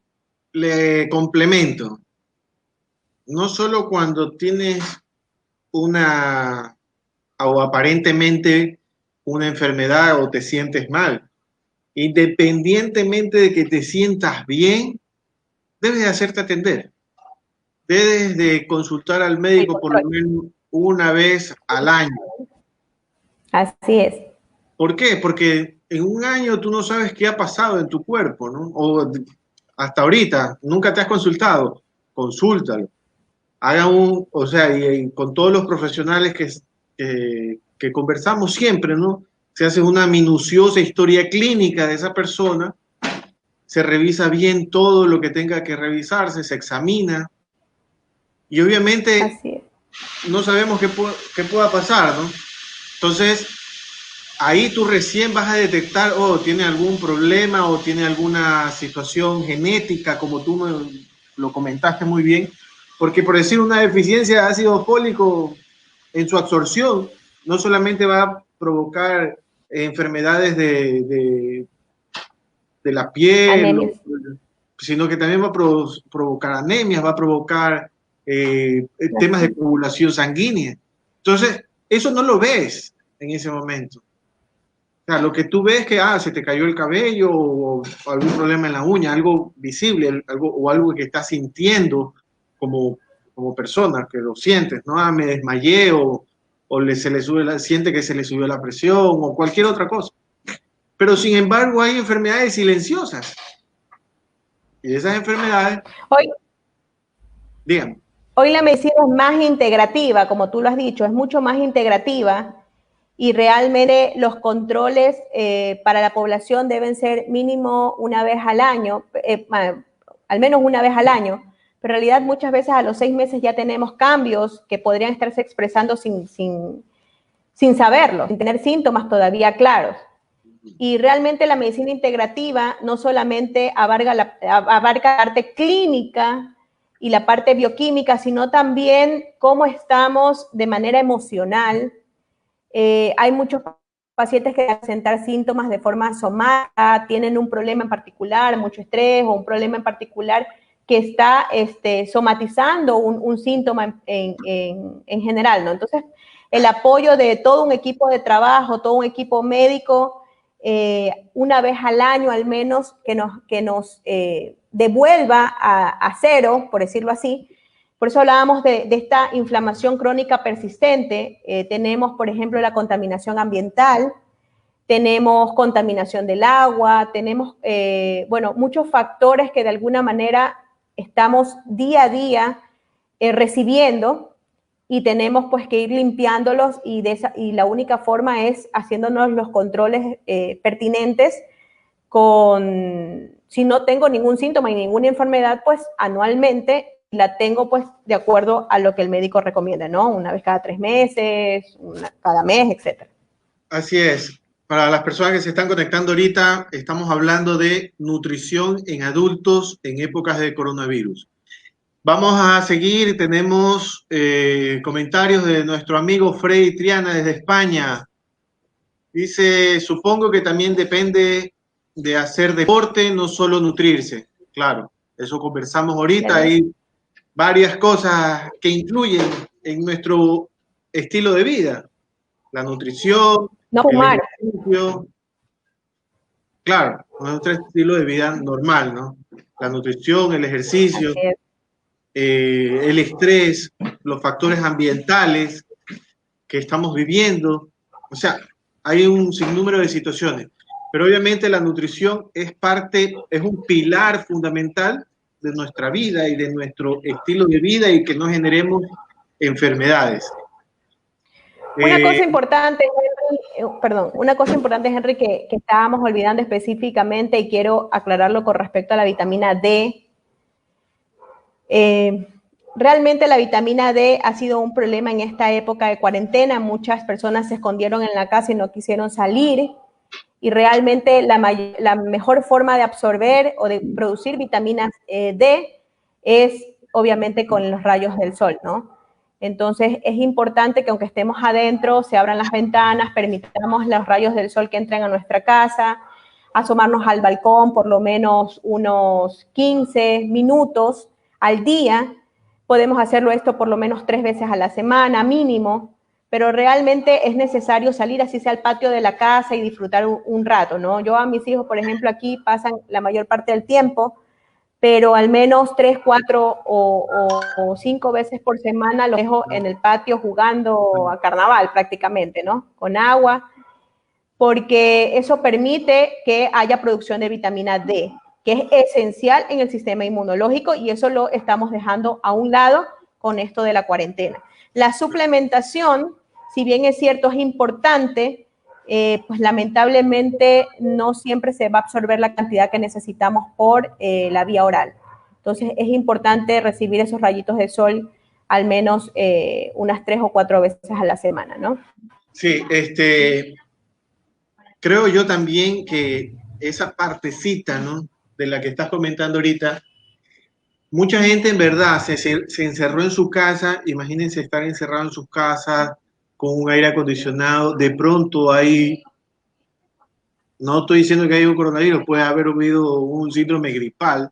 le complemento. No solo cuando tienes una o aparentemente una enfermedad o te sientes mal. Independientemente de que te sientas bien, debes de hacerte atender. Debes de consultar al médico por lo menos una vez al año. Así es. ¿Por qué? Porque en un año tú no sabes qué ha pasado en tu cuerpo, ¿no? O hasta ahorita, nunca te has consultado, consúltalo. Haga o sea, y con todos los profesionales que conversamos siempre, ¿no? Se hace una minuciosa historia clínica de esa persona, se revisa bien todo lo que tenga que revisarse, se examina, y obviamente no sabemos qué pueda pasar, ¿no? Entonces, ahí tú recién vas a detectar, oh, tiene algún problema o tiene alguna situación genética, como tú me lo comentaste muy bien, porque por decir una deficiencia de ácido fólico en su absorción, no solamente va a provocar enfermedades de la piel, sino que también va a provocar anemias, va a provocar temas de coagulación sanguínea. Entonces, eso no lo ves en ese momento. O sea, lo que tú ves es que se te cayó el cabello o algún problema en la uña, algo visible, algo que estás sintiendo como persona, que lo sientes, ¿no? Me desmayé o siente que se le subió la presión o cualquier otra cosa. Pero sin embargo hay enfermedades silenciosas. Y esas enfermedades... Dígame. Hoy la medicina es más integrativa, como tú lo has dicho, es mucho más integrativa y realmente los controles para la población deben ser mínimo una vez al año, al menos una vez al año, pero en realidad muchas veces a los 6 meses ya tenemos cambios que podrían estarse expresando sin saberlo, sin tener síntomas todavía claros. Y realmente la medicina integrativa no solamente abarca la parte clínica y la parte bioquímica, sino también cómo estamos de manera emocional. Hay muchos pacientes que presentan síntomas de forma somática, tienen un problema en particular, mucho estrés o un problema en particular que está somatizando un síntoma en general, ¿no? Entonces, el apoyo de todo un equipo de trabajo, todo un equipo médico, una vez al año al menos, que nos devuelva a cero, por decirlo así. Por eso hablábamos de esta inflamación crónica persistente. Tenemos, por ejemplo, la contaminación ambiental, tenemos contaminación del agua, tenemos, bueno, muchos factores que de alguna manera estamos día a día recibiendo y tenemos pues que ir limpiándolos y la única forma es haciéndonos los controles pertinentes si no tengo ningún síntoma y ninguna enfermedad, pues anualmente la tengo pues de acuerdo a lo que el médico recomienda, ¿no? Una vez cada 3 meses, cada mes, etc. Así es. Para las personas que se están conectando ahorita, estamos hablando de nutrición en adultos en épocas de coronavirus. Vamos a seguir, tenemos comentarios de nuestro amigo Freddy Triana desde España. Dice, supongo que también depende de hacer deporte, no solo nutrirse. Claro, eso conversamos ahorita. Claro. Hay varias cosas que influyen en nuestro estilo de vida. La nutrición, no fumar. El ejercicio. Claro, nuestro estilo de vida normal, ¿no? La nutrición, el ejercicio, el estrés, los factores ambientales que estamos viviendo. O sea, hay un sinnúmero de situaciones. Pero obviamente la nutrición es un pilar fundamental de nuestra vida y de nuestro estilo de vida y que no generemos enfermedades. Una cosa importante, Henry, que estábamos olvidando específicamente y quiero aclararlo con respecto a la vitamina D. Realmente la vitamina D ha sido un problema en esta época de cuarentena. Muchas personas se escondieron en la casa y no quisieron salir. Y realmente la mejor forma de absorber o de producir vitamina D es obviamente con los rayos del sol, ¿no? Entonces es importante que aunque estemos adentro, se abran las ventanas, permitamos los rayos del sol que entren a nuestra casa, asomarnos al balcón por lo menos unos 15 minutos al día. Podemos hacerlo esto por lo menos 3 veces a la semana, mínimo, pero realmente es necesario salir así sea al patio de la casa y disfrutar un rato, ¿no? Yo a mis hijos, por ejemplo, aquí pasan la mayor parte del tiempo, pero al menos 3, 4 o 5 veces por semana los dejo en el patio jugando a carnaval prácticamente, ¿no? Con agua, porque eso permite que haya producción de vitamina D, que es esencial en el sistema inmunológico, y eso lo estamos dejando a un lado con esto de la cuarentena. La suplementación, si bien es cierto, es importante, pues lamentablemente no siempre se va a absorber la cantidad que necesitamos por la vía oral. Entonces es importante recibir esos rayitos de sol al menos unas 3 o 4 veces a la semana, ¿no? Sí, creo yo también que esa partecita, ¿no?, de la que estás comentando ahorita, mucha gente en verdad se encerró en su casa. Imagínense estar encerrado en sus casas con un aire acondicionado, de pronto hay, no estoy diciendo que haya un coronavirus, puede haber habido un síndrome gripal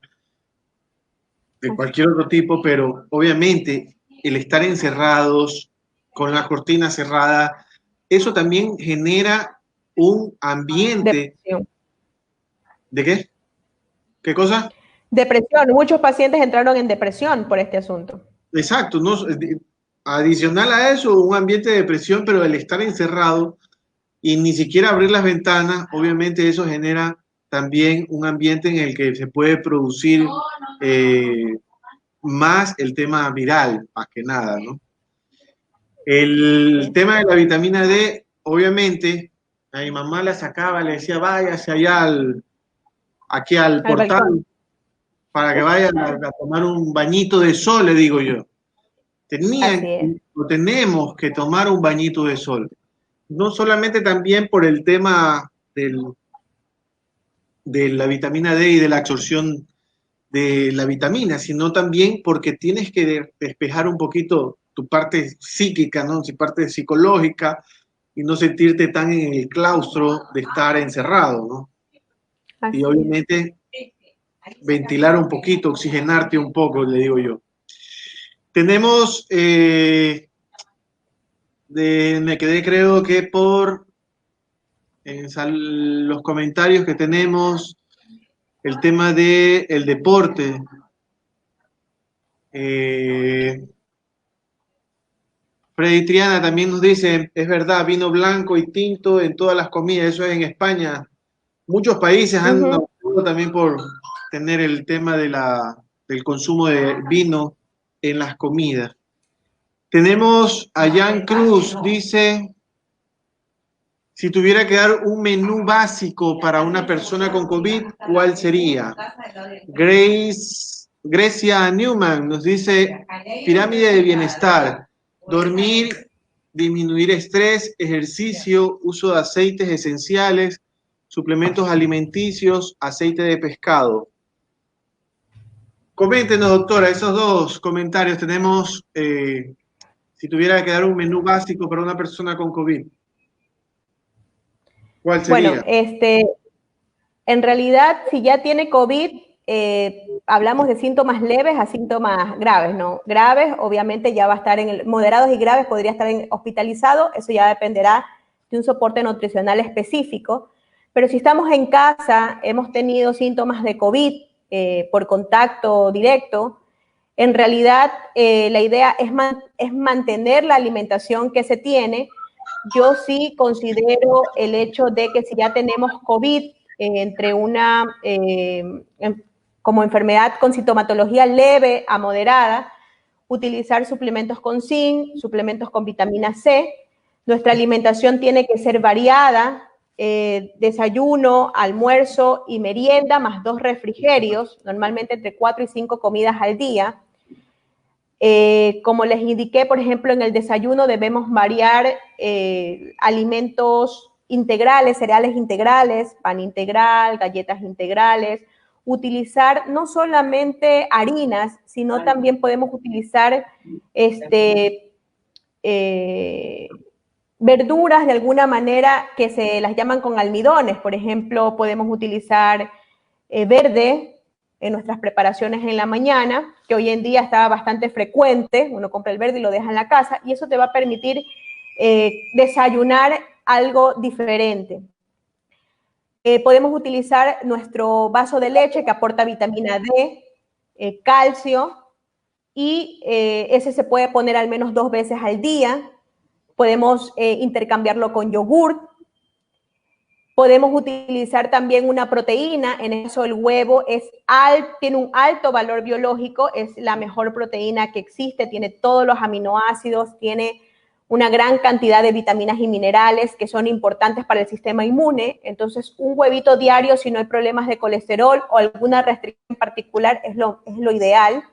de cualquier otro tipo, pero obviamente el estar encerrados con la cortina cerrada, eso también genera un ambiente. Depresión. ¿De qué? ¿Qué cosa? Depresión. Muchos pacientes entraron en depresión por este asunto. Exacto, ¿no? Adicional a eso, un ambiente de depresión, pero el estar encerrado y ni siquiera abrir las ventanas, obviamente eso genera también un ambiente en el que se puede producir más el tema viral, más que nada, ¿no? El tema de la vitamina D, obviamente, a mi mamá la sacaba, le decía, váyase allá aquí al portal balcón. para que vayan a tomar un bañito de sol, le digo yo. Tenemos que tomar un bañito de sol. No solamente también por el tema de la vitamina D y de la absorción de la vitamina, sino también porque tienes que despejar un poquito tu parte psíquica, ¿no? Tu parte psicológica, y no sentirte tan en el claustro de estar encerrado, ¿no? Así y obviamente ventilar un poquito, oxigenarte un poco, le digo yo. Tenemos, me quedé creo que por los comentarios que tenemos, el tema del deporte. Freddy Triana también nos dice, es verdad, vino blanco y tinto en todas las comidas, eso es en España. Muchos países han optado también por tener el tema del consumo de vino en las comidas. Tenemos a Jan Cruz, dice, si tuviera que dar un menú básico para una persona con COVID, ¿cuál sería? Grecia Newman nos dice, pirámide de bienestar, dormir, disminuir estrés, ejercicio, uso de aceites esenciales, suplementos alimenticios, aceite de pescado. Coméntenos, doctora, esos dos comentarios. Tenemos, si tuviera que dar un menú básico para una persona con COVID, ¿cuál sería? Bueno, en realidad, si ya tiene COVID, hablamos de síntomas leves a síntomas graves, ¿no? Graves, obviamente, ya va a estar moderados y graves, podría estar hospitalizado, eso ya dependerá de un soporte nutricional específico. Pero si estamos en casa, hemos tenido síntomas de COVID por contacto directo, en realidad la idea es mantener la alimentación que se tiene. Yo sí considero el hecho de que si ya tenemos COVID, entre una como enfermedad con sintomatología leve a moderada, utilizar suplementos con zinc, suplementos con vitamina C. Nuestra alimentación tiene que ser variada, desayuno, almuerzo y merienda, más 2 refrigerios, normalmente entre 4 y 5 comidas al día. Como les indiqué, por ejemplo, en el desayuno debemos variar alimentos integrales, cereales integrales, pan integral, galletas integrales, utilizar no solamente harinas, sino también podemos utilizar verduras de alguna manera que se las llaman con almidones. Por ejemplo, podemos utilizar verde en nuestras preparaciones en la mañana, que hoy en día está bastante frecuente, uno compra el verde y lo deja en la casa, y eso te va a permitir desayunar algo diferente. Podemos utilizar nuestro vaso de leche que aporta vitamina D, calcio, y ese se puede poner al menos 2 veces al día. Podemos intercambiarlo con yogur. Podemos utilizar también una proteína, en eso el huevo tiene un alto valor biológico, es la mejor proteína que existe, tiene todos los aminoácidos, tiene una gran cantidad de vitaminas y minerales que son importantes para el sistema inmune. Entonces, un huevito diario, si no hay problemas de colesterol o alguna restricción particular, es lo ideal.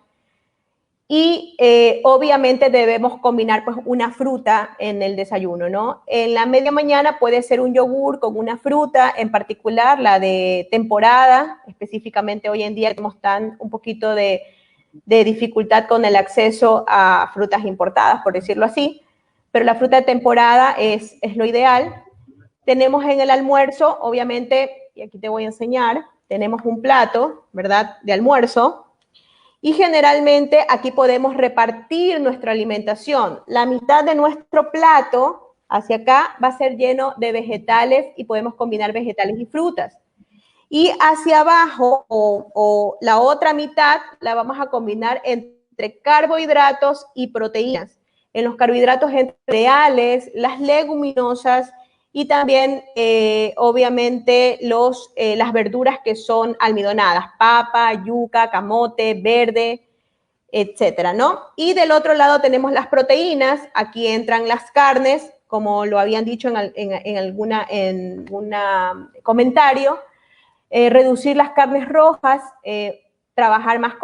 Y obviamente debemos combinar pues una fruta en el desayuno, ¿no? En la media mañana puede ser un yogur con una fruta, en particular la de temporada, específicamente hoy en día tenemos un poquito de dificultad con el acceso a frutas importadas, por decirlo así, pero la fruta de temporada es lo ideal. Tenemos en el almuerzo, obviamente, y aquí te voy a enseñar, tenemos un plato, ¿verdad?, de almuerzo. Y generalmente aquí podemos repartir nuestra alimentación. La mitad de nuestro plato hacia acá va a ser lleno de vegetales y podemos combinar vegetales y frutas. Y hacia abajo o la otra mitad la vamos a combinar entre carbohidratos y proteínas. En los carbohidratos entre cereales, las leguminosas y también, obviamente, las verduras que son almidonadas, papa, yuca, camote, verde, etcétera, ¿no? Y del otro lado tenemos las proteínas, aquí entran las carnes, como lo habían dicho en algún comentario, reducir las carnes rojas, trabajar más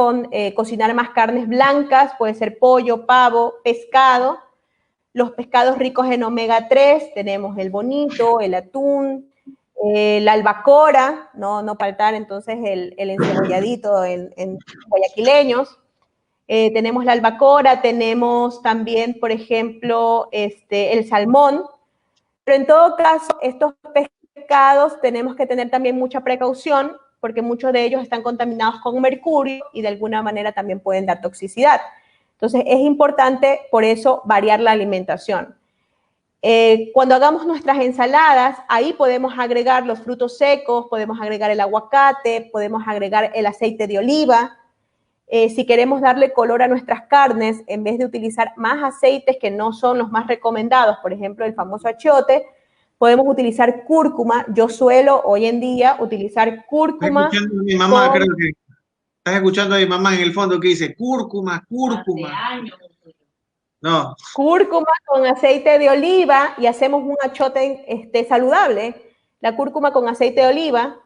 cocinar más carnes blancas, puede ser pollo, pavo, pescado. Los pescados ricos en omega 3, tenemos el bonito, el atún, la albacora, no faltar entonces el encebolladito en guayaquileños. Tenemos la albacora, tenemos también, por ejemplo, el salmón. Pero en todo caso, estos pescados tenemos que tener también mucha precaución porque muchos de ellos están contaminados con mercurio y de alguna manera también pueden dar toxicidad. Entonces, es importante, por eso, variar la alimentación. Cuando hagamos nuestras ensaladas, ahí podemos agregar los frutos secos, podemos agregar el aguacate, podemos agregar el aceite de oliva. Si queremos darle color a nuestras carnes, en vez de utilizar más aceites que no son los más recomendados, por ejemplo, el famoso achiote, podemos utilizar cúrcuma. Yo suelo hoy en día utilizar cúrcuma. Estás escuchando a mi mamá, creo que estás escuchando a mi mamá en el fondo que dice cúrcuma, cúrcuma. No. Cúrcuma con aceite de oliva y hacemos un achiote saludable. La cúrcuma con aceite de oliva.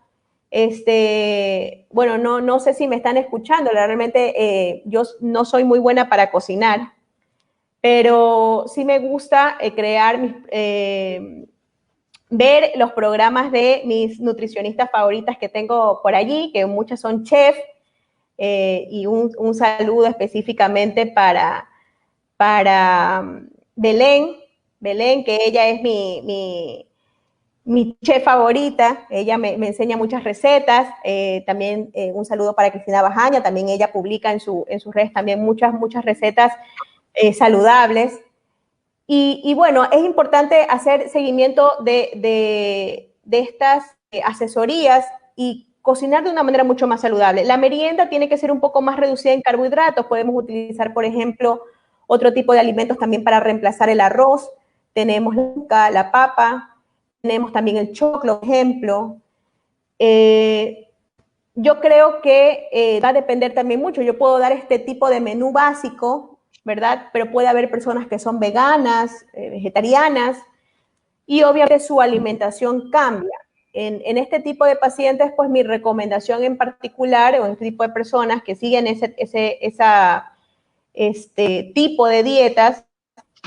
Bueno, no sé si me están escuchando, realmente yo no soy muy buena para cocinar, pero sí me gusta ver los programas de mis nutricionistas favoritas que tengo por allí, que muchas son chef, y un saludo específicamente para Belén, que ella es mi chef favorita. Ella me enseña muchas recetas. También un saludo para Cristina Bajaña, también ella publica en sus redes también muchas recetas saludables. Y bueno, es importante hacer seguimiento de estas asesorías y cocinar de una manera mucho más saludable. La merienda tiene que ser un poco más reducida en carbohidratos. Podemos utilizar, por ejemplo, otro tipo de alimentos también para reemplazar el arroz. Tenemos la papa, tenemos también el choclo, por ejemplo. Yo creo que va a depender también mucho. Yo puedo dar este tipo de menú básico, ¿verdad? Pero puede haber personas que son veganas, vegetarianas, y obviamente su alimentación cambia. En este tipo de pacientes, pues mi recomendación en particular, o en este tipo de personas que siguen este tipo de dietas,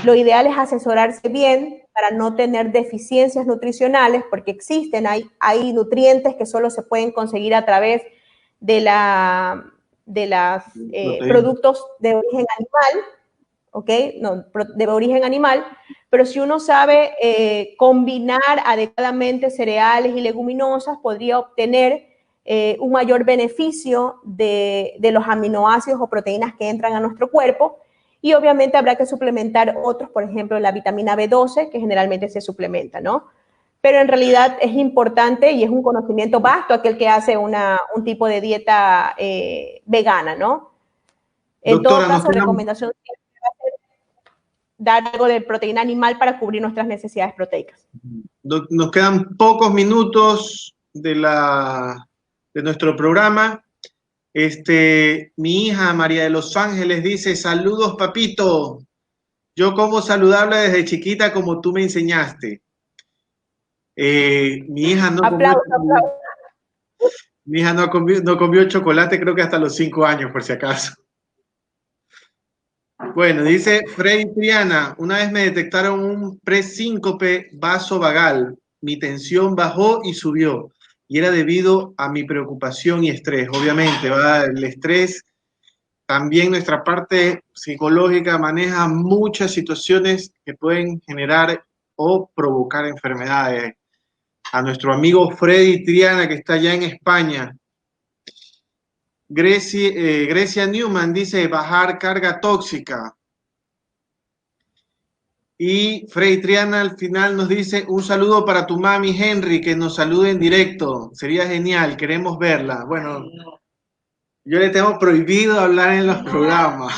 lo ideal es asesorarse bien para no tener deficiencias nutricionales, porque existen, hay nutrientes que solo se pueden conseguir a través de los productos de origen animal, ¿ok? No, de origen animal, pero si uno sabe combinar adecuadamente cereales y leguminosas, podría obtener un mayor beneficio de los aminoácidos o proteínas que entran a nuestro cuerpo. y obviamente habrá que suplementar otros, por ejemplo, la vitamina B12, que generalmente se suplementa, ¿no? Pero en realidad es importante y es un conocimiento vasto aquel que hace un tipo de dieta vegana, ¿no? En todo Doctora, caso, recomendación siempre va a ser dar algo de proteína animal para cubrir nuestras necesidades proteicas. nos quedan pocos minutos de nuestro programa. Mi hija María de los Ángeles dice, saludos papito, yo como saludable desde chiquita como tú me enseñaste. Mi hija no Aplausos, comió, aplausos. mi hija no comió chocolate creo que hasta los 5 años por si acaso. Bueno, dice Freddy Triana, una vez me detectaron un presíncope vasovagal, mi tensión bajó y subió, y era debido a mi preocupación y estrés. Obviamente, el estrés, también nuestra parte psicológica maneja muchas situaciones que pueden generar o provocar enfermedades. A nuestro amigo Freddy Triana, que está allá en España. Grecia Newman dice, bajar carga tóxica. Y Freddy Triana al final nos dice, un saludo para tu mami Henry, que nos salude en directo. Sería genial, queremos verla. Bueno, yo le tengo prohibido hablar en los programas.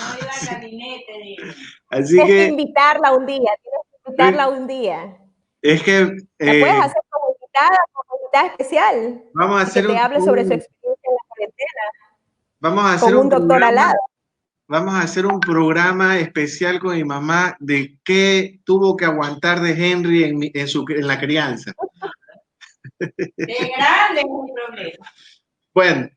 Así Tienes que que invitarla un día, tienes que invitarla un día. es que La puedes hacer como invitada especial. vamos a Y que hacer te hable sobre su experiencia en la cuarentena. vamos a hacer Con un doctor al lado. Vamos a hacer un programa especial con mi mamá de qué tuvo que aguantar de Henry en la crianza. ¡Qué grande es un problema! Bueno,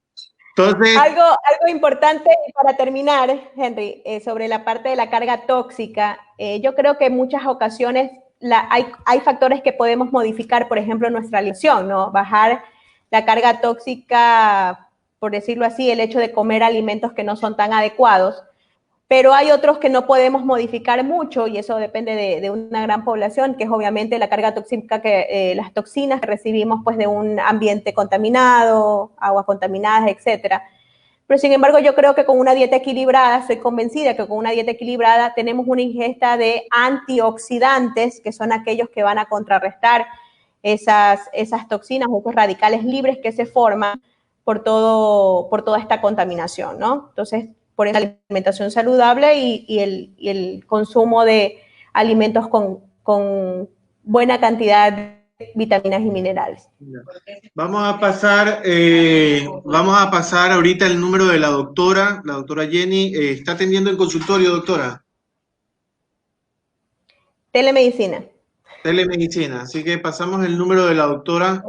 entonces... Algo importante para terminar, Henry, sobre la parte de la carga tóxica. Yo creo que en muchas ocasiones hay factores que podemos modificar, por ejemplo, nuestra alimentación, ¿no? Bajar la carga tóxica, por decirlo así, el hecho de comer alimentos que no son tan adecuados, pero hay otros que no podemos modificar mucho y eso depende de una gran población, que es obviamente la carga tóxica, las toxinas que recibimos pues, de un ambiente contaminado, aguas contaminadas, etcétera. Pero sin embargo yo creo que con una dieta equilibrada, estoy convencida que con una dieta equilibrada tenemos una ingesta de antioxidantes, que son aquellos que van a contrarrestar esas toxinas o esos radicales libres que se forman por toda esta contaminación, ¿no? Entonces, por esa alimentación saludable y el consumo de alimentos con buena cantidad de vitaminas y minerales. Vamos a pasar ahorita el número de la doctora Jenny. ¿Está atendiendo en consultorio, doctora? Telemedicina. Telemedicina, así que pasamos el número de la doctora.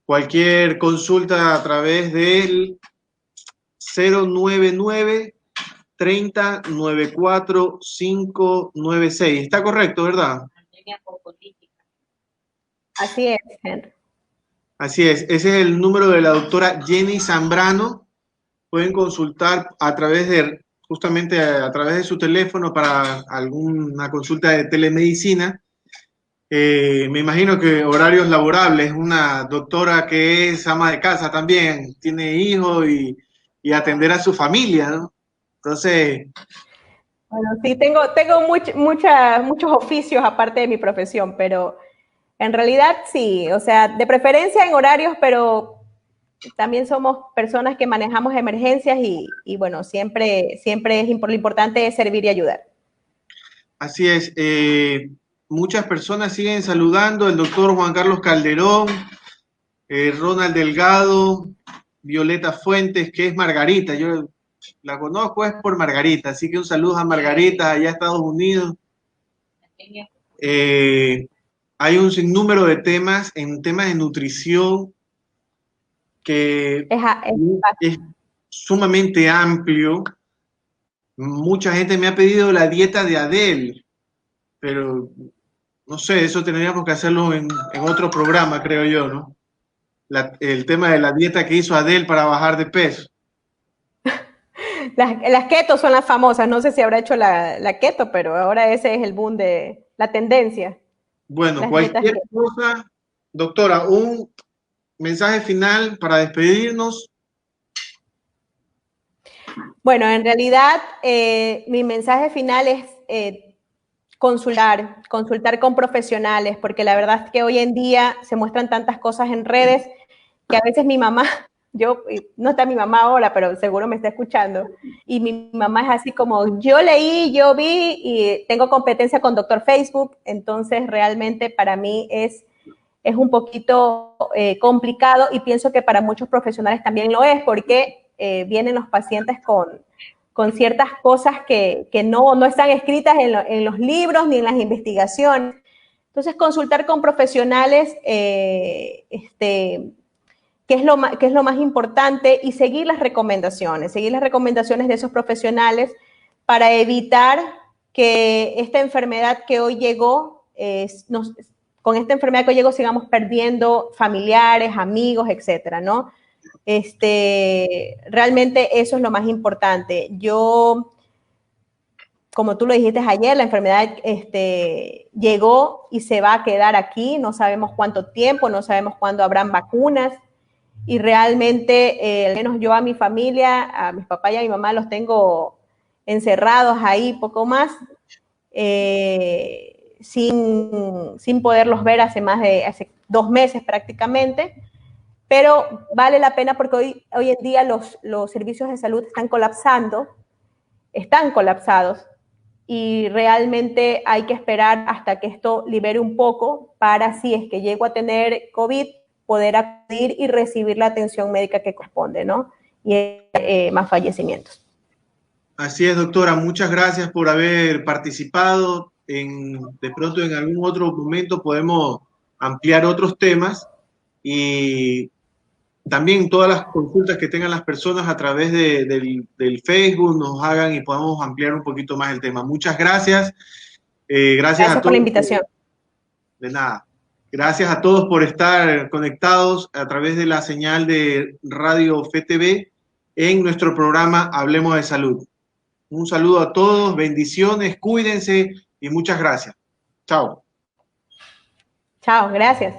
Cualquier consulta a través del 099 30 94 596. Está correcto, ¿verdad? Así es, Henry. Así es, ese es el número de la doctora Jenny Zambrano. Pueden consultar justamente a través de su teléfono para alguna consulta de telemedicina. Me imagino que horarios laborables, una doctora que es ama de casa también, tiene hijos y atender a su familia, ¿no? Entonces... Bueno, sí, tengo muchos oficios aparte de mi profesión, pero en realidad sí, o sea, de preferencia en horarios, pero también somos personas que manejamos emergencias y bueno, siempre lo importante es servir y ayudar. Así es. Muchas personas siguen saludando, el doctor Juan Carlos Calderón, Ronald Delgado, Violeta Fuentes, que es Margarita. Yo la conozco es por Margarita, así que un saludo a Margarita allá a Estados Unidos. Hay un sinnúmero de temas de nutrición que es sumamente amplio. Mucha gente me ha pedido la dieta de Adele, pero no sé, eso tendríamos que hacerlo en otro programa, creo yo, ¿no? El tema de la dieta que hizo Adele para bajar de peso. Las keto son las famosas, no sé si habrá hecho la keto, pero ahora ese es el boom de la tendencia. Bueno, cualquier cosa, doctora, un mensaje final para despedirnos. Bueno, en realidad mi mensaje final es consultar con profesionales, porque la verdad es que hoy en día se muestran tantas cosas en redes que a veces mi mamá, no está mi mamá ahora, pero seguro me está escuchando, y mi mamá es así como, yo leí, yo vi y tengo competencia con Doctor Facebook, entonces realmente para mí es un poquito complicado y pienso que para muchos profesionales también lo es, porque vienen los pacientes con ciertas cosas que no están escritas en los libros ni en las investigaciones. Entonces, consultar con profesionales, qué es lo más importante, y seguir las recomendaciones de esos profesionales para evitar que esta enfermedad que hoy llegó, con esta enfermedad que hoy llegó sigamos perdiendo familiares, amigos, etcétera, ¿no? Realmente eso es lo más importante. Como tú lo dijiste ayer, la enfermedad llegó y se va a quedar aquí, no sabemos cuánto tiempo, no sabemos cuándo habrán vacunas, y realmente, al menos yo a mi familia, a mis papás y a mi mamá los tengo encerrados ahí poco más, sin poderlos ver hace 2 meses prácticamente, pero vale la pena porque hoy en día los servicios de salud están colapsados, y realmente hay que esperar hasta que esto libere un poco para, si es que llego a tener COVID, poder acudir y recibir la atención médica que corresponde, ¿no? Y más fallecimientos. Así es, doctora. Muchas gracias por haber participado. De pronto, en algún otro momento podemos ampliar otros temas, y también todas las consultas que tengan las personas a través del Facebook nos hagan y podamos ampliar un poquito más el tema. Muchas gracias. Gracias a todos por la invitación. De nada. Gracias a todos por estar conectados a través de la señal de Radio FETV en nuestro programa Hablemos de Salud. Un saludo a todos, bendiciones, cuídense y muchas gracias. Chao. Chao, gracias.